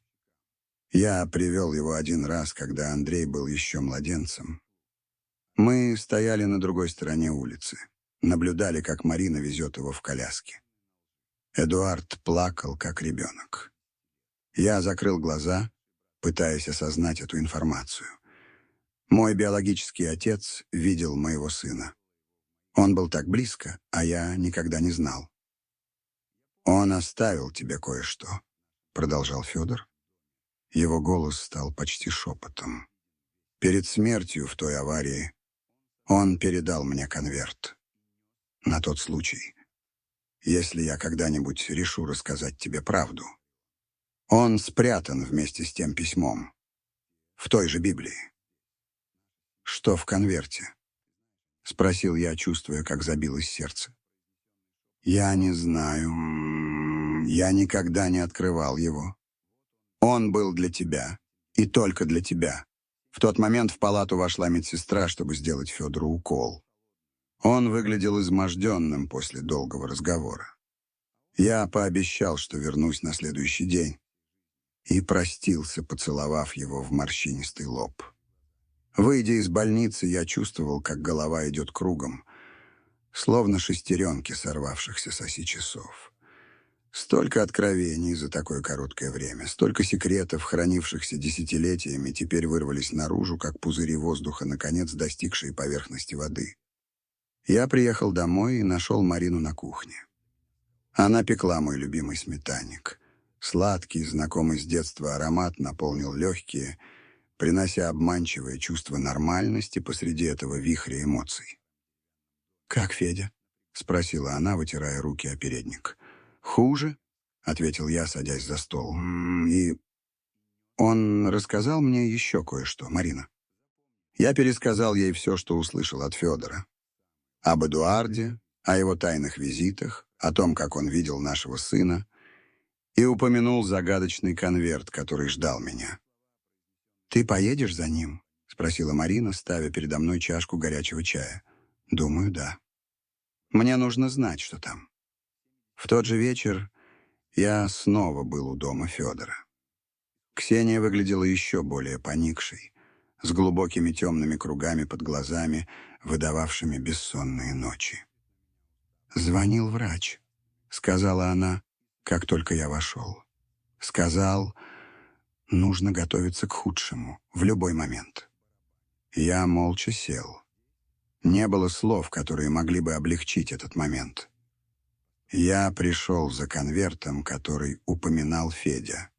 Я привел его один раз, когда Андрей был еще младенцем. Мы стояли на другой стороне улицы, наблюдали, как Марина везет его в коляске. Эдуард плакал, как ребенок. Я закрыл глаза, пытаясь осознать эту информацию. Мой биологический отец видел моего сына. Он был так близко, а я никогда не знал. «Он оставил тебе кое-что», — продолжал Федор. Его голос стал почти шепотом. «Перед смертью в той аварии он передал мне конверт. На тот случай, если я когда-нибудь решу рассказать тебе правду. Он спрятан вместе с тем письмом. В той же Библии». «Что в конверте?» — спросил я, чувствуя, как забилось сердце. «Я не знаю. Я никогда не открывал его. Он был для тебя. И только для тебя». В тот момент в палату вошла медсестра, чтобы сделать Федору укол. Он выглядел изможденным после долгого разговора. Я пообещал, что вернусь на следующий день, и простился, поцеловав его в морщинистый лоб. Выйдя из больницы, я чувствовал, как голова идет кругом, словно шестеренки сорвавшихся с оси часов. Столько откровений за такое короткое время, столько секретов, хранившихся десятилетиями, теперь вырвались наружу, как пузыри воздуха, наконец достигшие поверхности воды. Я приехал домой и нашел Марину на кухне. Она пекла мой любимый сметанник. Сладкий, знакомый с детства аромат наполнил легкие, принося обманчивое чувство нормальности посреди этого вихря эмоций. «Как Федя?» — спросила она, вытирая руки о передник. «Хуже?» — ответил я, садясь за стол. «И он рассказал мне еще кое-что, Марина». Я пересказал ей все, что услышал от Федора. Об Эдуарде, о его тайных визитах, о том, как он видел нашего сына. и упомянул загадочный конверт, который ждал меня. «Ты поедешь за ним?» — спросила Марина, ставя передо мной чашку горячего чая. «Думаю, да. Мне нужно знать, что там». В тот же вечер я снова был у дома Федора. Ксения выглядела еще более поникшей, с глубокими темными кругами под глазами, выдававшими бессонные ночи. «Звонил врач», — сказала она, как только я вошел. Сказал, нужно готовиться к худшему в любой момент. Я молча сел. Не было слов, которые могли бы облегчить этот момент. Я пришел за конвертом, который упоминал Федя.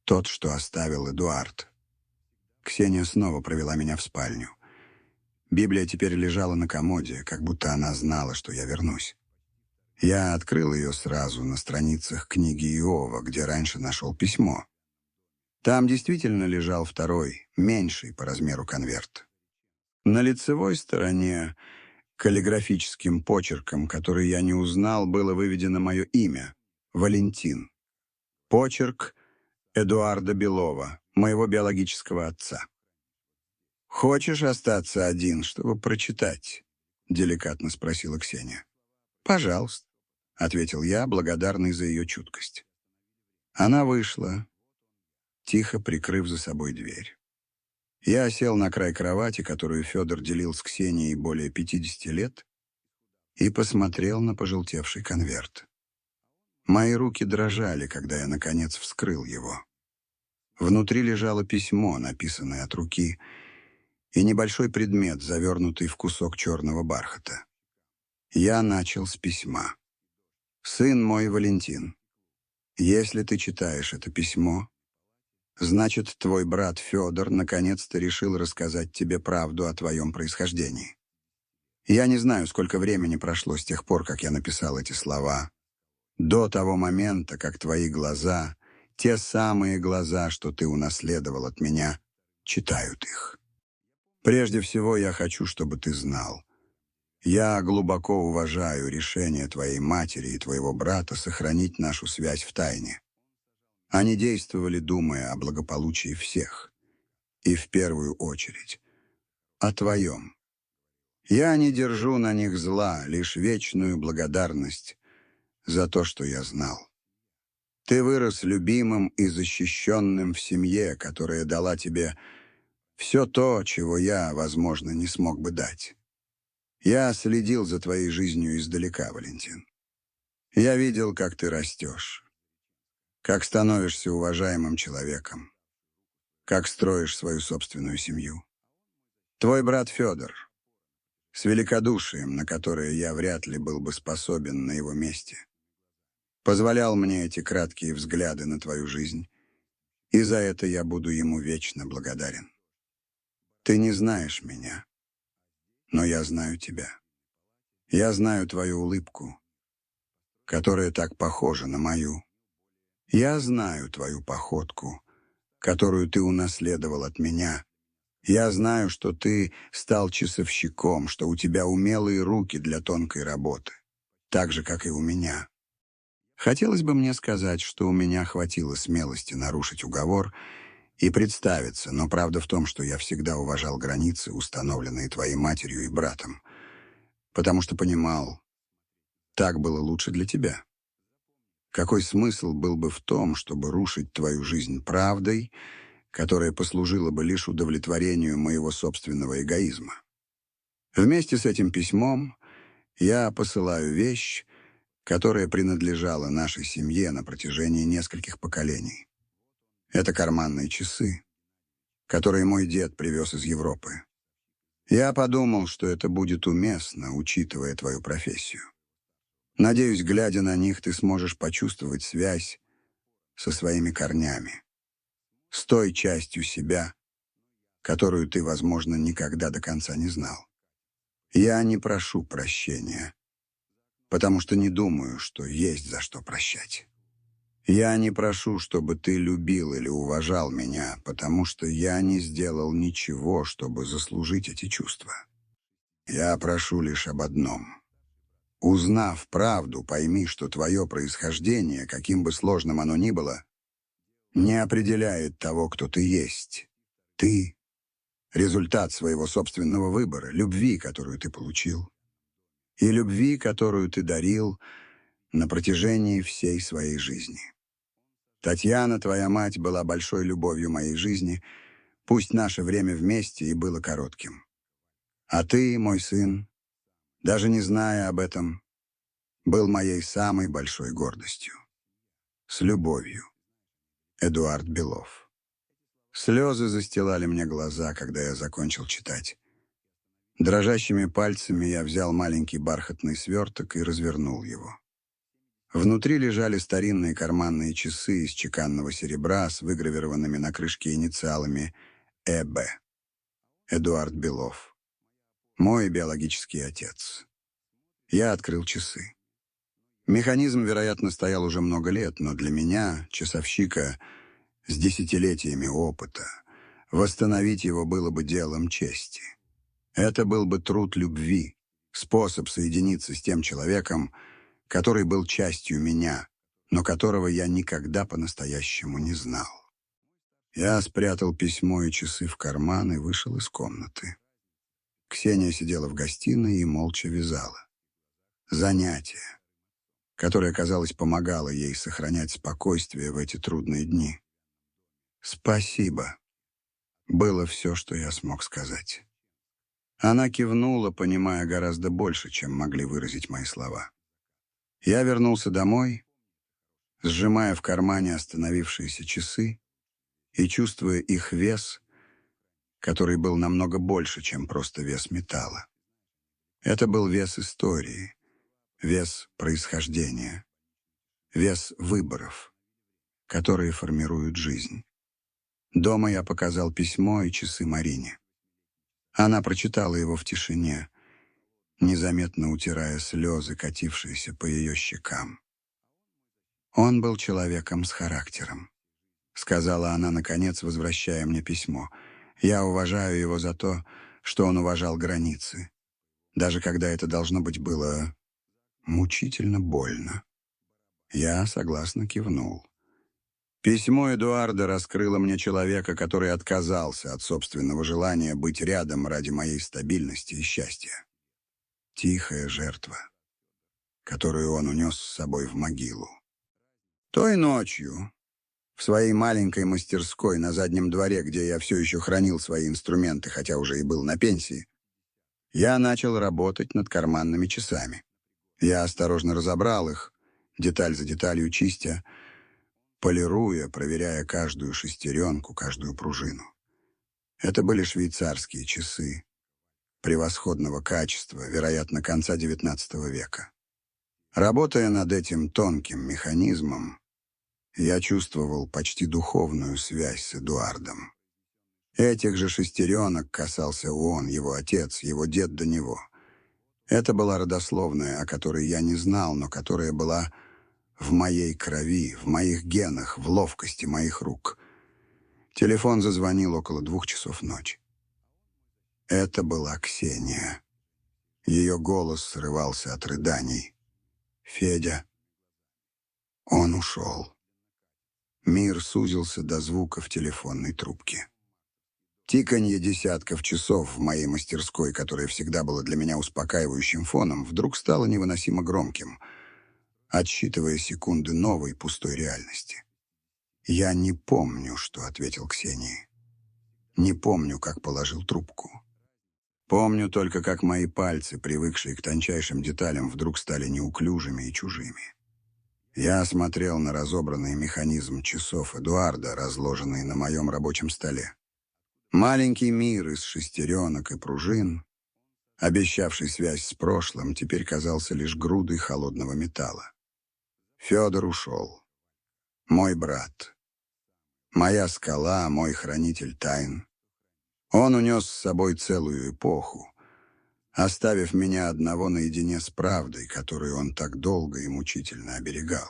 Тот, что оставил Эдуард. Ксения снова провела меня в спальню. Библия теперь лежала на комоде, как будто она знала, что я вернусь. Я открыл ее сразу на страницах книги Иова, где раньше нашел письмо. Там действительно лежал второй, меньший по размеру конверт. На лицевой стороне, каллиграфическим почерком, который я не узнал, было выведено мое имя — Валентин. Почерк Эдуарда Белова, моего биологического отца. «Хочешь остаться один, чтобы прочитать?» — деликатно спросила Ксения. «Пожалуйста», — ответил я, благодарный за ее чуткость. Она вышла, тихо прикрыв за собой дверь. Я сел на край кровати, которую Федор делил с Ксенией более 50 лет, и посмотрел на пожелтевший конверт. Мои руки дрожали, когда я, наконец, вскрыл его. Внутри лежало письмо, написанное от руки, и небольшой предмет, завернутый в кусок черного бархата. Я начал с письма. «Сын мой Валентин, если ты читаешь это письмо, значит, твой брат Федор наконец-то решил рассказать тебе правду о твоем происхождении. Я не знаю, сколько времени прошло с тех пор, как я написал эти слова, до того момента, как твои глаза, те самые глаза, что ты унаследовал от меня, читают их. Прежде всего, я хочу, чтобы ты знал. Я глубоко уважаю решение твоей матери и твоего брата сохранить нашу связь в тайне. Они действовали, думая о благополучии всех. И в первую очередь о твоем. Я не держу на них зла, лишь вечную благодарность за то, что я знал. Ты вырос любимым и защищенным в семье, которая дала тебе все то, чего я, возможно, не смог бы дать. Я следил за твоей жизнью издалека, Валентин. Я видел, как ты растешь, как становишься уважаемым человеком, как строишь свою собственную семью. Твой брат Федор, с великодушием, на которое я вряд ли был бы способен на его месте, позволял мне эти краткие взгляды на твою жизнь, и за это я буду ему вечно благодарен. Ты не знаешь меня, но я знаю тебя. Я знаю твою улыбку, которая так похожа на мою. Я знаю твою походку, которую ты унаследовал от меня. Я знаю, что ты стал часовщиком, что у тебя умелые руки для тонкой работы, так же, как и у меня. Хотелось бы мне сказать, что у меня хватило смелости нарушить уговор и представиться, но правда в том, что я всегда уважал границы, установленные твоей матерью и братом, потому что понимал, так было лучше для тебя. Какой смысл был бы в том, чтобы рушить твою жизнь правдой, которая послужила бы лишь удовлетворению моего собственного эгоизма? Вместе с этим письмом я посылаю вещь, которая принадлежала нашей семье на протяжении нескольких поколений. Это карманные часы, которые мой дед привез из Европы. Я подумал, что это будет уместно, учитывая твою профессию. Надеюсь, глядя на них, ты сможешь почувствовать связь со своими корнями, с той частью себя, которую ты, возможно, никогда до конца не знал. Я не прошу прощения, потому что не думаю, что есть за что прощать. Я не прошу, чтобы ты любил или уважал меня, потому что я не сделал ничего, чтобы заслужить эти чувства. Я прошу лишь об одном. Узнав правду, пойми, что твое происхождение, каким бы сложным оно ни было, не определяет того, кто ты есть. Ты — результат своего собственного выбора, любви, которую ты получил, и любви, которую ты дарил на протяжении всей своей жизни. Татьяна, твоя мать, была большой любовью моей жизни, пусть наше время вместе и было коротким. А ты, мой сын, даже не зная об этом, был моей самой большой гордостью. С любовью. Эдуард Белов. Слезы застилали мне глаза, когда я закончил читать. Дрожащими пальцами я взял маленький бархатный сверток и развернул его. Внутри лежали старинные карманные часы из чеканного серебра с выгравированными на крышке инициалами «ЭБ». Эдуард Белов. Мой биологический отец. Я открыл часы. Механизм, вероятно, стоял уже много лет, но для меня, часовщика с десятилетиями опыта, восстановить его было бы делом чести. Это был бы труд любви, способ соединиться с тем человеком, который был частью меня, но которого я никогда по-настоящему не знал. Я спрятал письмо и часы в карман и вышел из комнаты. Ксения сидела в гостиной и молча вязала. Занятие, которое, казалось, помогало ей сохранять спокойствие в эти трудные дни. «Спасибо», было все, что я смог сказать. Она кивнула, понимая гораздо больше, чем могли выразить мои слова. Я вернулся домой, сжимая в кармане остановившиеся часы и чувствуя их вес, который был намного больше, чем просто вес металла. Это был вес истории, вес происхождения, вес выборов, которые формируют жизнь. Дома я показал письмо и часы Марине. Она прочитала его в тишине, незаметно утирая слезы, катившиеся по ее щекам. «Он был человеком с характером», — сказала она, наконец, возвращая мне письмо. «Я уважаю его за то, что он уважал границы, даже когда это, должно быть, было мучительно больно». Я согласно кивнул. Письмо Эдуарда раскрыло мне человека, который отказался от собственного желания быть рядом ради моей стабильности и счастья. Тихая жертва, которую он унес с собой в могилу. Той ночью, в своей маленькой мастерской на заднем дворе, где я все еще хранил свои инструменты, хотя уже и был на пенсии, я начал работать над карманными часами. Я осторожно разобрал их, деталь за деталью чистя, полируя, проверяя каждую шестеренку, каждую пружину. Это были швейцарские часы превосходного качества, вероятно, конца XIX века. Работая над этим тонким механизмом, я чувствовал почти духовную связь с Эдуардом. Этих же шестеренок касался он, его отец, его дед до него. Это была родословная, о которой я не знал, но которая была в моей крови, в моих генах, в ловкости моих рук. Телефон зазвонил около 2 часов ночи. Это была Ксения. Ее голос срывался от рыданий. «Федя». Он ушел. Мир сузился до звука в телефонной трубке. Тиканье десятков часов в моей мастерской, которая всегда была для меня успокаивающим фоном, вдруг стало невыносимо громким, отсчитывая секунды новой пустой реальности. «Я не помню, что ответил Ксении. Не помню, как положил трубку. Помню только, как мои пальцы, привыкшие к тончайшим деталям, вдруг стали неуклюжими и чужими. Я смотрел на разобранный механизм часов Эдуарда, разложенный на моем рабочем столе. Маленький мир из шестеренок и пружин, обещавший связь с прошлым, теперь казался лишь грудой холодного металла. Федор ушел. Мой брат. Моя скала, мой хранитель тайн. Он унес с собой целую эпоху, оставив меня одного наедине с правдой, которую он так долго и мучительно оберегал.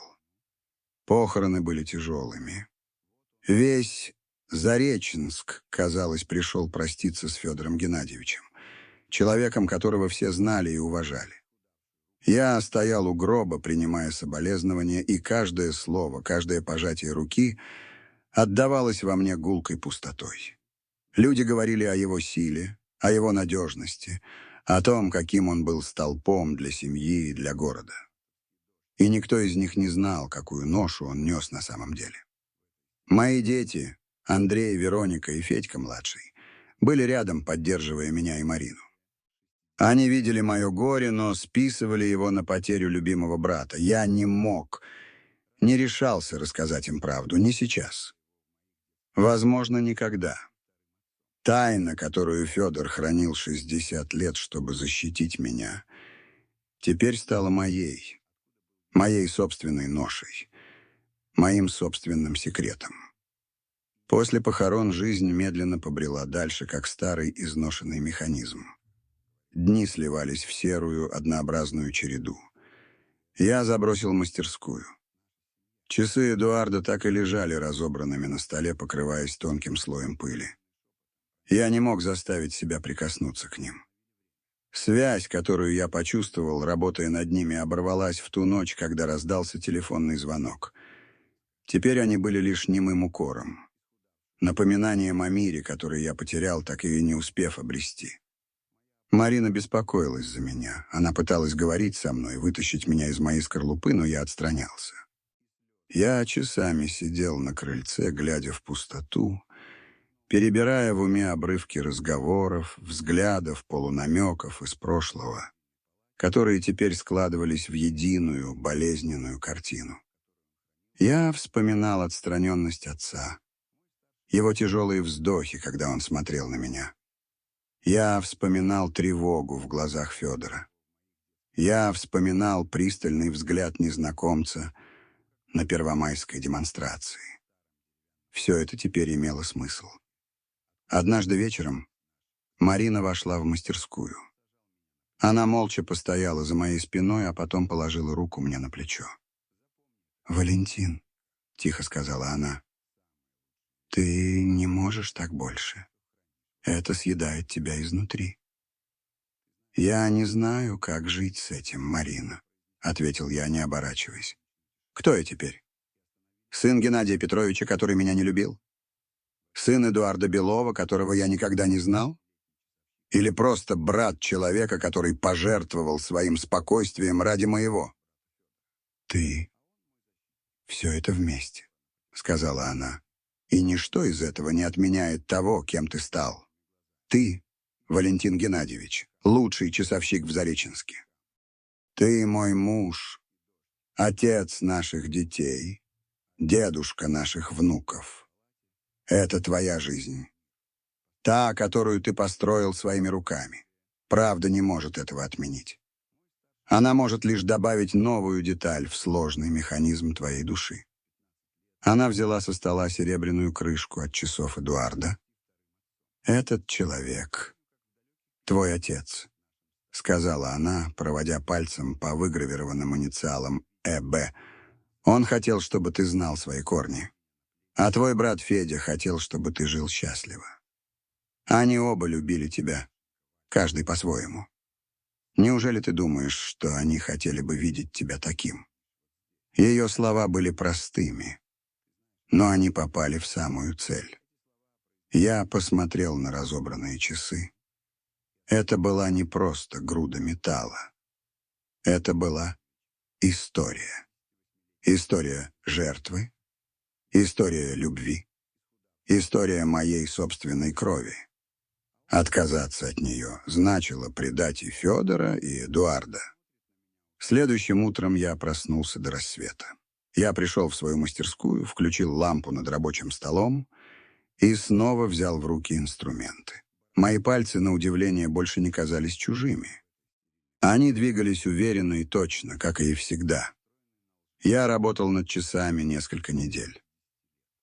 Похороны были тяжелыми. Весь Зареченск, казалось, пришел проститься с Федором Геннадьевичем, человеком, которого все знали и уважали. Я стоял у гроба, принимая соболезнования, и каждое слово, каждое пожатие руки отдавалось во мне гулкой пустотой. Люди говорили о его силе, о его надежности, о том, каким он был столпом для семьи и для города. И никто из них не знал, какую ношу он нес на самом деле. Мои дети, Андрей, Вероника и Федька-младший, были рядом, поддерживая меня и Марину. Они видели мое горе, но списывали его на потерю любимого брата. Я не мог, не решался рассказать им правду, не сейчас. Возможно, никогда. Тайна, которую Федор хранил 60 лет, чтобы защитить меня, теперь стала моей собственной ношей, моим собственным секретом. После похорон жизнь медленно побрела дальше, как старый изношенный механизм. Дни сливались в серую, однообразную череду. Я забросил мастерскую. Часы Эдуарда так и лежали разобранными на столе, покрываясь тонким слоем пыли. Я не мог заставить себя прикоснуться к ним. Связь, которую я почувствовал, работая над ними, оборвалась в ту ночь, когда раздался телефонный звонок. Теперь они были лишь немым укором. Напоминанием о мире, который я потерял, так и не успев обрести. Марина беспокоилась за меня. Она пыталась говорить со мной, вытащить меня из моей скорлупы, но я отстранялся. Я часами сидел на крыльце, глядя в пустоту, перебирая в уме обрывки разговоров, взглядов, полунамеков из прошлого, которые теперь складывались в единую, болезненную картину. Я вспоминал отстраненность отца, его тяжелые вздохи, когда он смотрел на меня. Я вспоминал тревогу в глазах Федора. Я вспоминал пристальный взгляд незнакомца на первомайской демонстрации. Все это теперь имело смысл. Однажды вечером Марина вошла в мастерскую. Она молча постояла за моей спиной, а потом положила руку мне на плечо. «Валентин», — тихо сказала она, — «ты не можешь так больше. Это съедает тебя изнутри». «Я не знаю, как жить с этим, Марина», — ответил я, не оборачиваясь. «Кто я теперь? Сын Геннадия Петровича, который меня не любил? Сын Эдуарда Белова, которого я никогда не знал? Или просто брат человека, который пожертвовал своим спокойствием ради моего?» «Ты. Все это вместе», — сказала она. «И ничто из этого не отменяет того, кем ты стал. Ты, Валентин Геннадьевич, лучший часовщик в Зареченске. Ты мой муж, отец наших детей, дедушка наших внуков. Это твоя жизнь. Та, которую ты построил своими руками. Правда не может этого отменить. Она может лишь добавить новую деталь в сложный механизм твоей души». Она взяла со стола серебряную крышку от часов Эдуарда. «Этот человек, твой отец», — сказала она, проводя пальцем по выгравированным инициалам «ЭБ. «Он хотел, чтобы ты знал свои корни. А твой брат Федя хотел, чтобы ты жил счастливо. Они оба любили тебя, каждый по-своему. Неужели ты думаешь, что они хотели бы видеть тебя таким?» Ее слова были простыми, но они попали в самую цель. Я посмотрел на разобранные часы. Это была не просто груда металла. Это была история. История жертвы, история любви, история моей собственной крови. Отказаться от нее значило предать и Федора, и Эдуарда. Следующим утром я проснулся до рассвета. Я пришел в свою мастерскую, включил лампу над рабочим столом и снова взял в руки инструменты. Мои пальцы, на удивление, больше не казались чужими. Они двигались уверенно и точно, как и всегда. Я работал над часами несколько недель.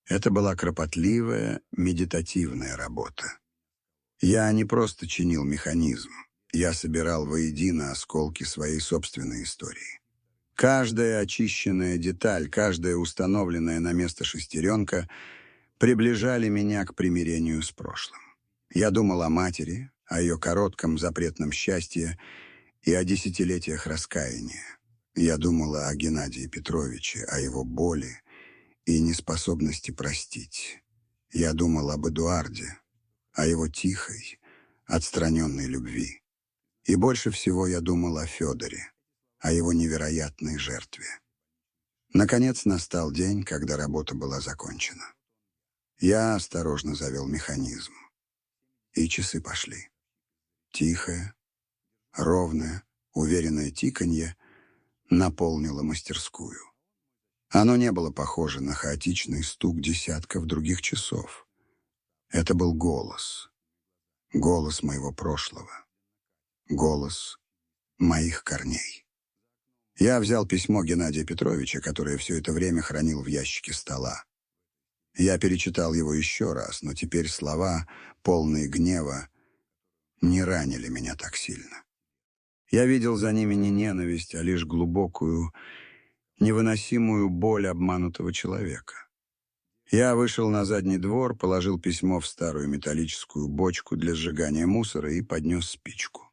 Это была кропотливая, медитативная работа. Я не просто чинил механизм, я собирал воедино осколки своей собственной истории. Каждая очищенная деталь, каждая установленная на место шестеренка приближали меня к примирению с прошлым. Я думал о матери, о ее коротком запретном счастье и о десятилетиях раскаяния. Я думала о Геннадии Петровиче, о его боли и неспособности простить. Я думал об Эдуарде, о его тихой, отстраненной любви. И больше всего я думал о Федоре, о его невероятной жертве. Наконец настал день, когда работа была закончена. Я осторожно завел механизм, и часы пошли. Тихое, ровное, уверенное тиканье наполнило мастерскую. Оно не было похоже на хаотичный стук десятков других часов. Это был голос. Голос моего прошлого. Голос моих корней. Я взял письмо Геннадия Петровича, которое все это время хранил в ящике стола. Я перечитал его еще раз, но теперь слова, полные гнева, не ранили меня так сильно. Я видел за ними не ненависть, а лишь глубокую, невыносимую боль обманутого человека. Я вышел на задний двор, положил письмо в старую металлическую бочку для сжигания мусора и поднес спичку.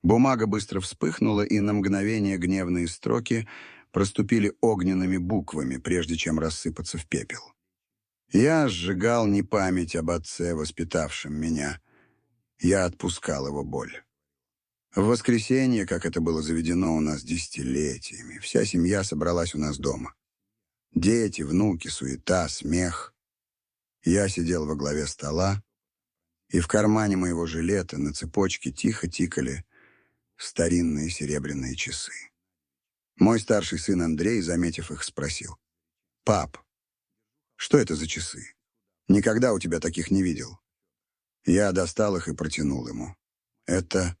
Бумага быстро вспыхнула, и на мгновение гневные строки проступили огненными буквами, прежде чем рассыпаться в пепел. Я сжигал не память об отце, воспитавшем меня. Я отпускал его боль. В воскресенье, как это было заведено у нас десятилетиями, вся семья собралась у нас дома. Дети, внуки, суета, смех. Я сидел во главе стола, и в кармане моего жилета на цепочке тихо тикали старинные серебряные часы. Мой старший сын Андрей, заметив их, спросил: «Пап, что это за часы? Никогда у тебя таких не видел». Я достал их и протянул ему. «Это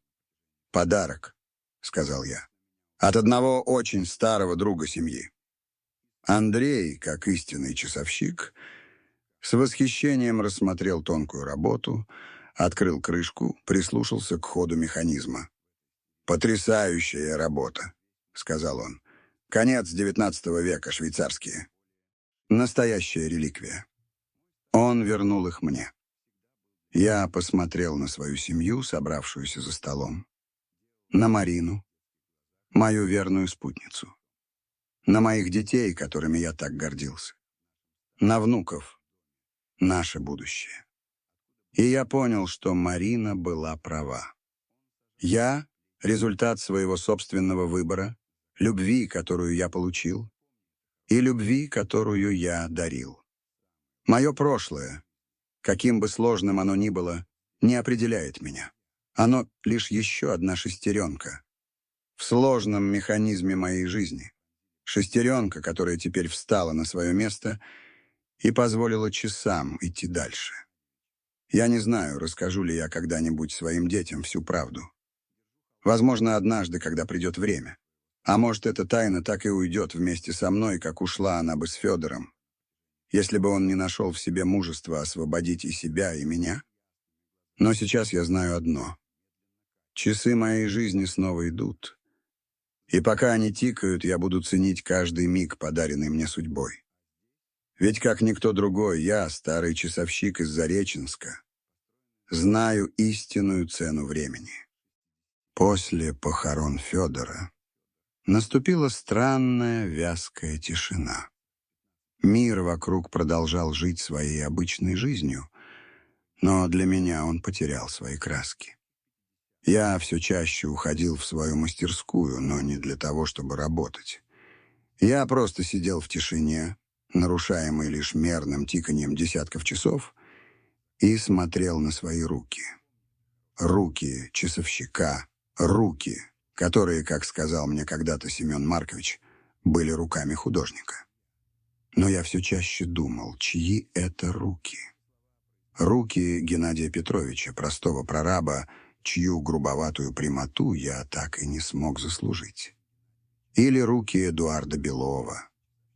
подарок», — сказал я, — «от одного очень старого друга семьи». Андрей, как истинный часовщик, с восхищением рассмотрел тонкую работу, открыл крышку, прислушался к ходу механизма. «Потрясающая работа», — сказал он. «Конец XIX века, швейцарские. Настоящая реликвия». Он вернул их мне. Я посмотрел на свою семью, собравшуюся за столом, на Марину, мою верную спутницу, на моих детей, которыми я так гордился, на внуков, наше будущее. И я понял, что Марина была права. Я — результат своего собственного выбора, любви, которую я получил, и любви, которую я дарил. Мое прошлое, каким бы сложным оно ни было, не определяет меня. Оно лишь еще одна шестеренка в сложном механизме моей жизни. Шестеренка, которая теперь встала на свое место и позволила часам идти дальше. Я не знаю, расскажу ли я когда-нибудь своим детям всю правду. Возможно, однажды, когда придет время. А может, эта тайна так и уйдет вместе со мной, как ушла она бы с Федором, если бы он не нашел в себе мужества освободить и себя, и меня. Но сейчас я знаю одно. Часы моей жизни снова идут. И пока они тикают, я буду ценить каждый миг, подаренный мне судьбой. Ведь как никто другой, я, старый часовщик из Зареченска, знаю истинную цену времени. После похорон Федора наступила странная вязкая тишина. Мир вокруг продолжал жить своей обычной жизнью, но для меня он потерял свои краски. Я все чаще уходил в свою мастерскую, но не для того, чтобы работать. Я просто сидел в тишине, нарушаемой лишь мерным тиканьем десятков часов, и смотрел на свои руки. Руки часовщика, руки, которые, как сказал мне когда-то Семен Маркович, были руками художника. Но я все чаще думал, чьи это руки. Руки Геннадия Петровича, простого прораба, чью грубоватую прямоту я так и не смог заслужить. Или руки Эдуарда Белова,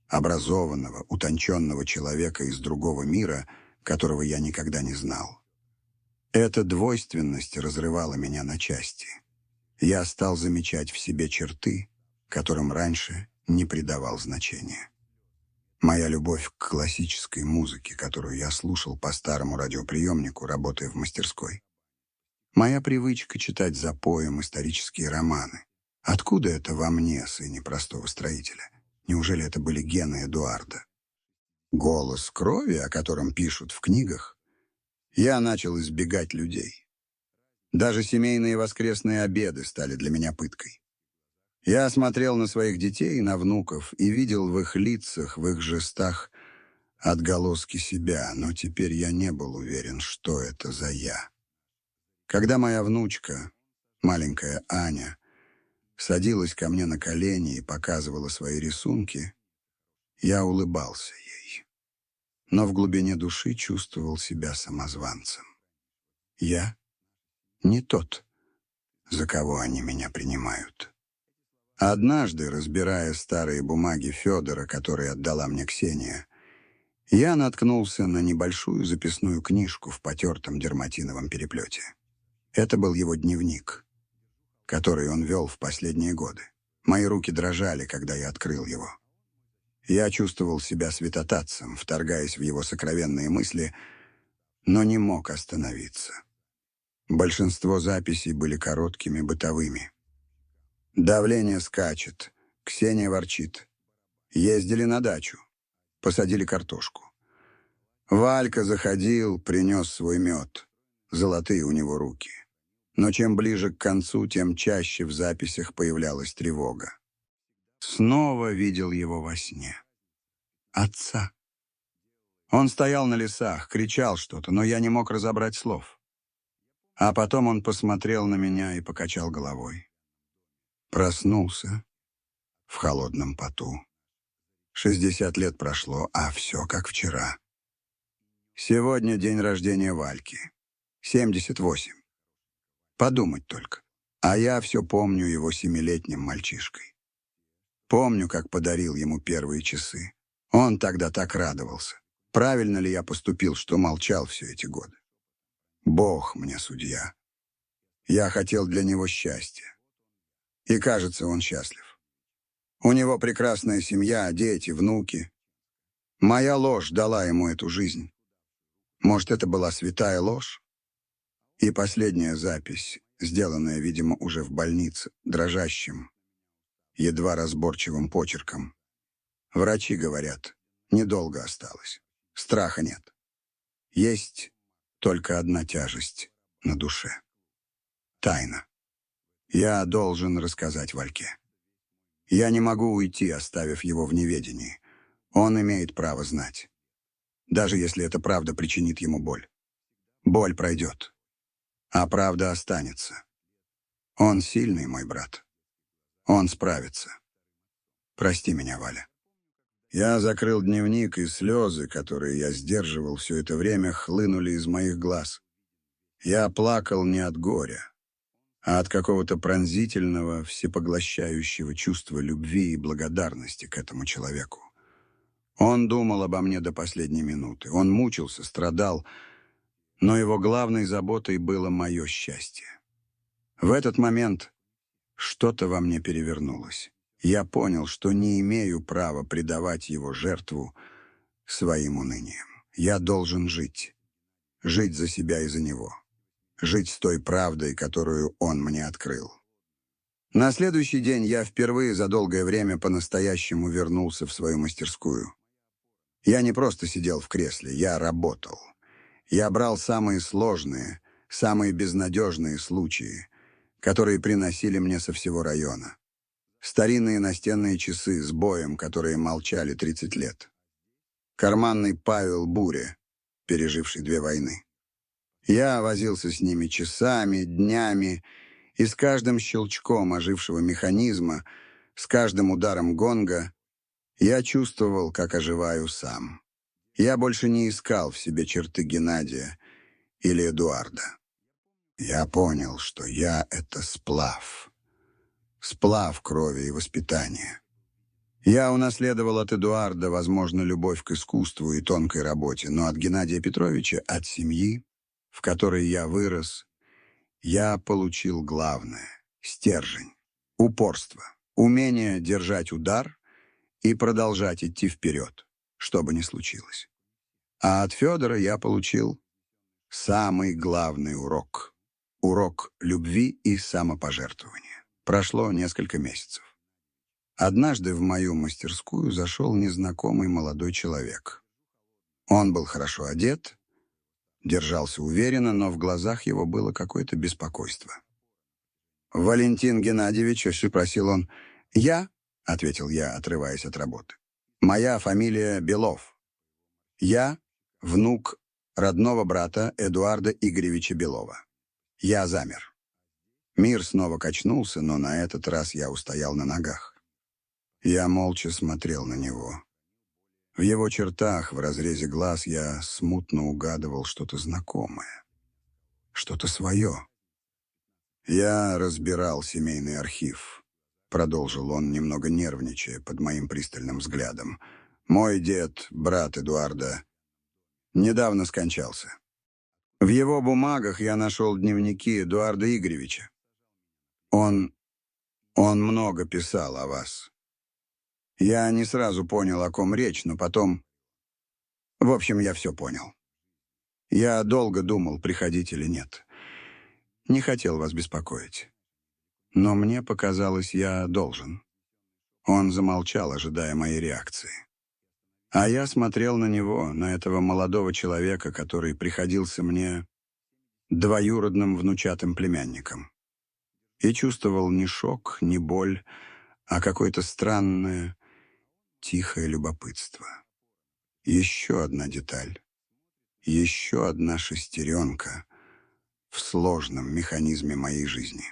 образованного, утонченного человека из другого мира, которого я никогда не знал. Эта двойственность разрывала меня на части. Я стал замечать в себе черты, которым раньше не придавал значения. Моя любовь к классической музыке, которую я слушал по старому радиоприемнику, работая в мастерской. Моя привычка читать запоем исторические романы. Откуда это во мне, сыне простого строителя? Неужели это были гены Эдуарда? Голос крови, о котором пишут в книгах? Я начал избегать людей. Даже семейные воскресные обеды стали для меня пыткой. Я смотрел на своих детей и на внуков и видел в их лицах, в их жестах отголоски себя, но теперь я не был уверен, что это за я. Когда моя внучка, маленькая Аня, садилась ко мне на колени и показывала свои рисунки, я улыбался ей, но в глубине души чувствовал себя самозванцем. Я не тот, за кого они меня принимают. Однажды, разбирая старые бумаги Федора, которые отдала мне Ксения, я наткнулся на небольшую записную книжку в потертом дерматиновом переплете. Это был его дневник, который он вел в последние годы. Мои руки дрожали, когда я открыл его. Я чувствовал себя святотатцем, вторгаясь в его сокровенные мысли, но не мог остановиться. Большинство записей были короткими, бытовыми. Давление скачет, Ксения ворчит. Ездили на дачу, посадили картошку. Валька заходил, принес свой мед. Золотые у него руки. Но чем ближе к концу, тем чаще в записях появлялась тревога. Снова видел его во сне. Отца. Он стоял на лесах, кричал что-то, но я не мог разобрать слов. А потом он посмотрел на меня и покачал головой. Проснулся в холодном поту. 60 лет прошло, а все как вчера. Сегодня день рождения Вальки. 78. Подумать только. А я все помню его 7-летним мальчишкой. Помню, как подарил ему первые часы. Он тогда так радовался. Правильно ли я поступил, что молчал все эти годы? Бог мне судья. Я хотел для него счастья. И, кажется, он счастлив. У него прекрасная семья, дети, внуки. Моя ложь дала ему эту жизнь. Может, это была святая ложь? И последняя запись, сделанная, видимо, уже в больнице, дрожащим, едва разборчивым почерком. Врачи говорят, недолго осталось. Страха нет. Есть только одна тяжесть на душе. Тайна. Я должен рассказать Вальке. Я не могу уйти, оставив его в неведении. Он имеет право знать. Даже если эта правда причинит ему боль. Боль пройдет, а правда останется. Он сильный, мой брат. Он справится. Прости меня, Валя. Я закрыл дневник, и слезы, которые я сдерживал все это время, хлынули из моих глаз. Я плакал не от горя, а от какого-то пронзительного, всепоглощающего чувства любви и благодарности к этому человеку. Он думал обо мне до последней минуты. Он мучился, страдал, но его главной заботой было мое счастье. В этот момент что-то во мне перевернулось. Я понял, что не имею права предавать его жертву своим унынием. Я должен жить. Жить за себя и за него. Жить с той правдой, которую он мне открыл. На следующий день я впервые за долгое время по-настоящему вернулся в свою мастерскую. Я не просто сидел в кресле, я работал. Я брал самые сложные, самые безнадежные случаи, которые приносили мне со всего района. Старинные настенные часы с боем, которые молчали 30 лет. Карманный Павел Буря, переживший 2 войны. Я возился с ними часами, днями, и с каждым щелчком ожившего механизма, с каждым ударом гонга я чувствовал, как оживаю сам. Я больше не искал в себе черты Геннадия или Эдуарда. Я понял, что я — это сплав. Сплав крови и воспитания. Я унаследовал от Эдуарда, возможно, любовь к искусству и тонкой работе, но от Геннадия Петровича, от семьи, в которой я вырос, я получил главное — стержень, упорство, умение держать удар и продолжать идти вперед, что бы ни случилось. А от Федора я получил самый главный урок урок любви и самопожертвования. Прошло несколько месяцев. Однажды в мою мастерскую зашел незнакомый молодой человек. Он был хорошо одет, держался уверенно, но в глазах его было какое-то беспокойство. «Валентин Геннадьевич», — спросил он. «Я», — ответил я, отрываясь от работы. «Моя фамилия Белов. Я внук родного брата Эдуарда Игоревича Белова». Я замер. Мир снова качнулся, но на этот раз я устоял на ногах. Я молча смотрел на него. В его чертах, в разрезе глаз я смутно угадывал что-то знакомое, что-то свое. «Я разбирал семейный архив», — продолжил он, немного нервничая под моим пристальным взглядом. «Мой дед, брат Эдуарда, недавно скончался. В его бумагах я нашел дневники Эдуарда Игоревича. Он много писал о вас. Я не сразу понял, о ком речь, но потом... В общем, я все понял. Я долго думал, приходить или нет. Не хотел вас беспокоить. Но мне показалось, я должен». Он замолчал, ожидая моей реакции. А я смотрел на него, на этого молодого человека, который приходился мне двоюродным внучатым племянником. И чувствовал не шок, не боль, а какое-то странное, тихое любопытство. Еще одна деталь, еще одна шестеренка в сложном механизме моей жизни.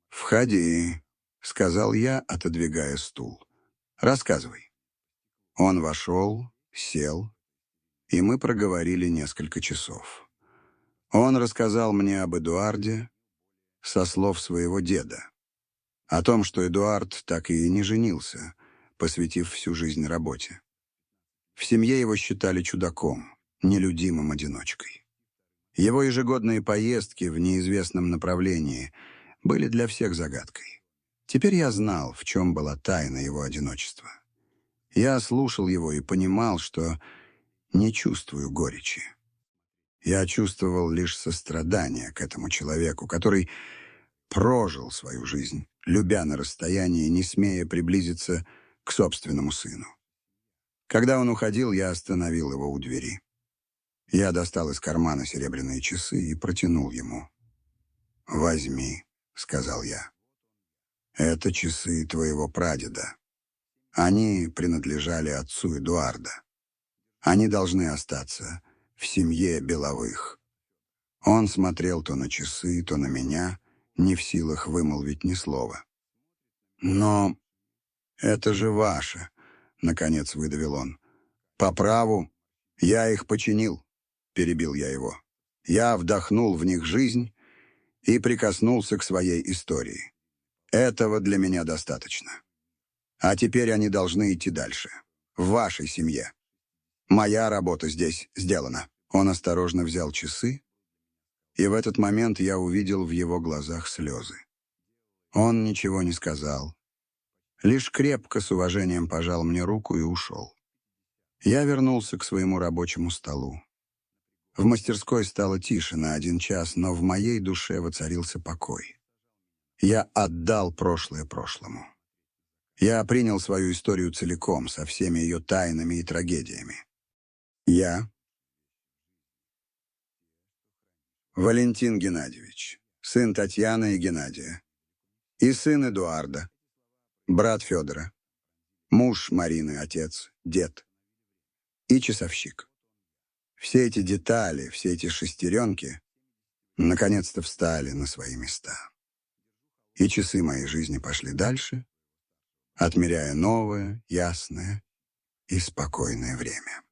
«Входи», — сказал я, отодвигая стул. «Рассказывай». Он вошел, сел, и мы проговорили несколько часов. Он рассказал мне об Эдуарде со слов своего деда, о том, что Эдуард так и не женился, посвятив всю жизнь работе. В семье его считали чудаком, нелюдимым одиночкой. Его ежегодные поездки в неизвестном направлении были для всех загадкой. Теперь я знал, в чем была тайна его одиночества. Я слушал его и понимал, что не чувствую горечи. Я чувствовал лишь сострадание к этому человеку, который прожил свою жизнь, любя на расстоянии, не смея приблизиться к собственному сыну. Когда он уходил, я остановил его у двери. Я достал из кармана серебряные часы и протянул ему. «Возьми», — сказал я. «Это часы твоего прадеда. Они принадлежали отцу Эдуарда. Они должны остаться в семье Беловых». Он смотрел то на часы, то на меня, не в силах вымолвить ни слова. «Но это же ваше», — наконец выдавил он. «По праву я их починил», — перебил я его. «Я вдохнул в них жизнь и прикоснулся к своей истории. Этого для меня достаточно. А теперь они должны идти дальше, в вашей семье. Моя работа здесь сделана». Он осторожно взял часы, и в этот момент я увидел в его глазах слезы. Он ничего не сказал, лишь крепко с уважением пожал мне руку и ушел. Я вернулся к своему рабочему столу. В мастерской стало тише на 1 час, но в моей душе воцарился покой. Я отдал прошлое прошлому. Я принял свою историю целиком, со всеми ее тайнами и трагедиями. Я, Валентин Геннадьевич, сын Татьяны и Геннадия, и сын Эдуарда, брат Федора, муж Марины, отец, дед и часовщик. Все эти детали, все эти шестеренки наконец-то встали на свои места. И часы моей жизни пошли дальше, отмеряя новое, ясное и спокойное время.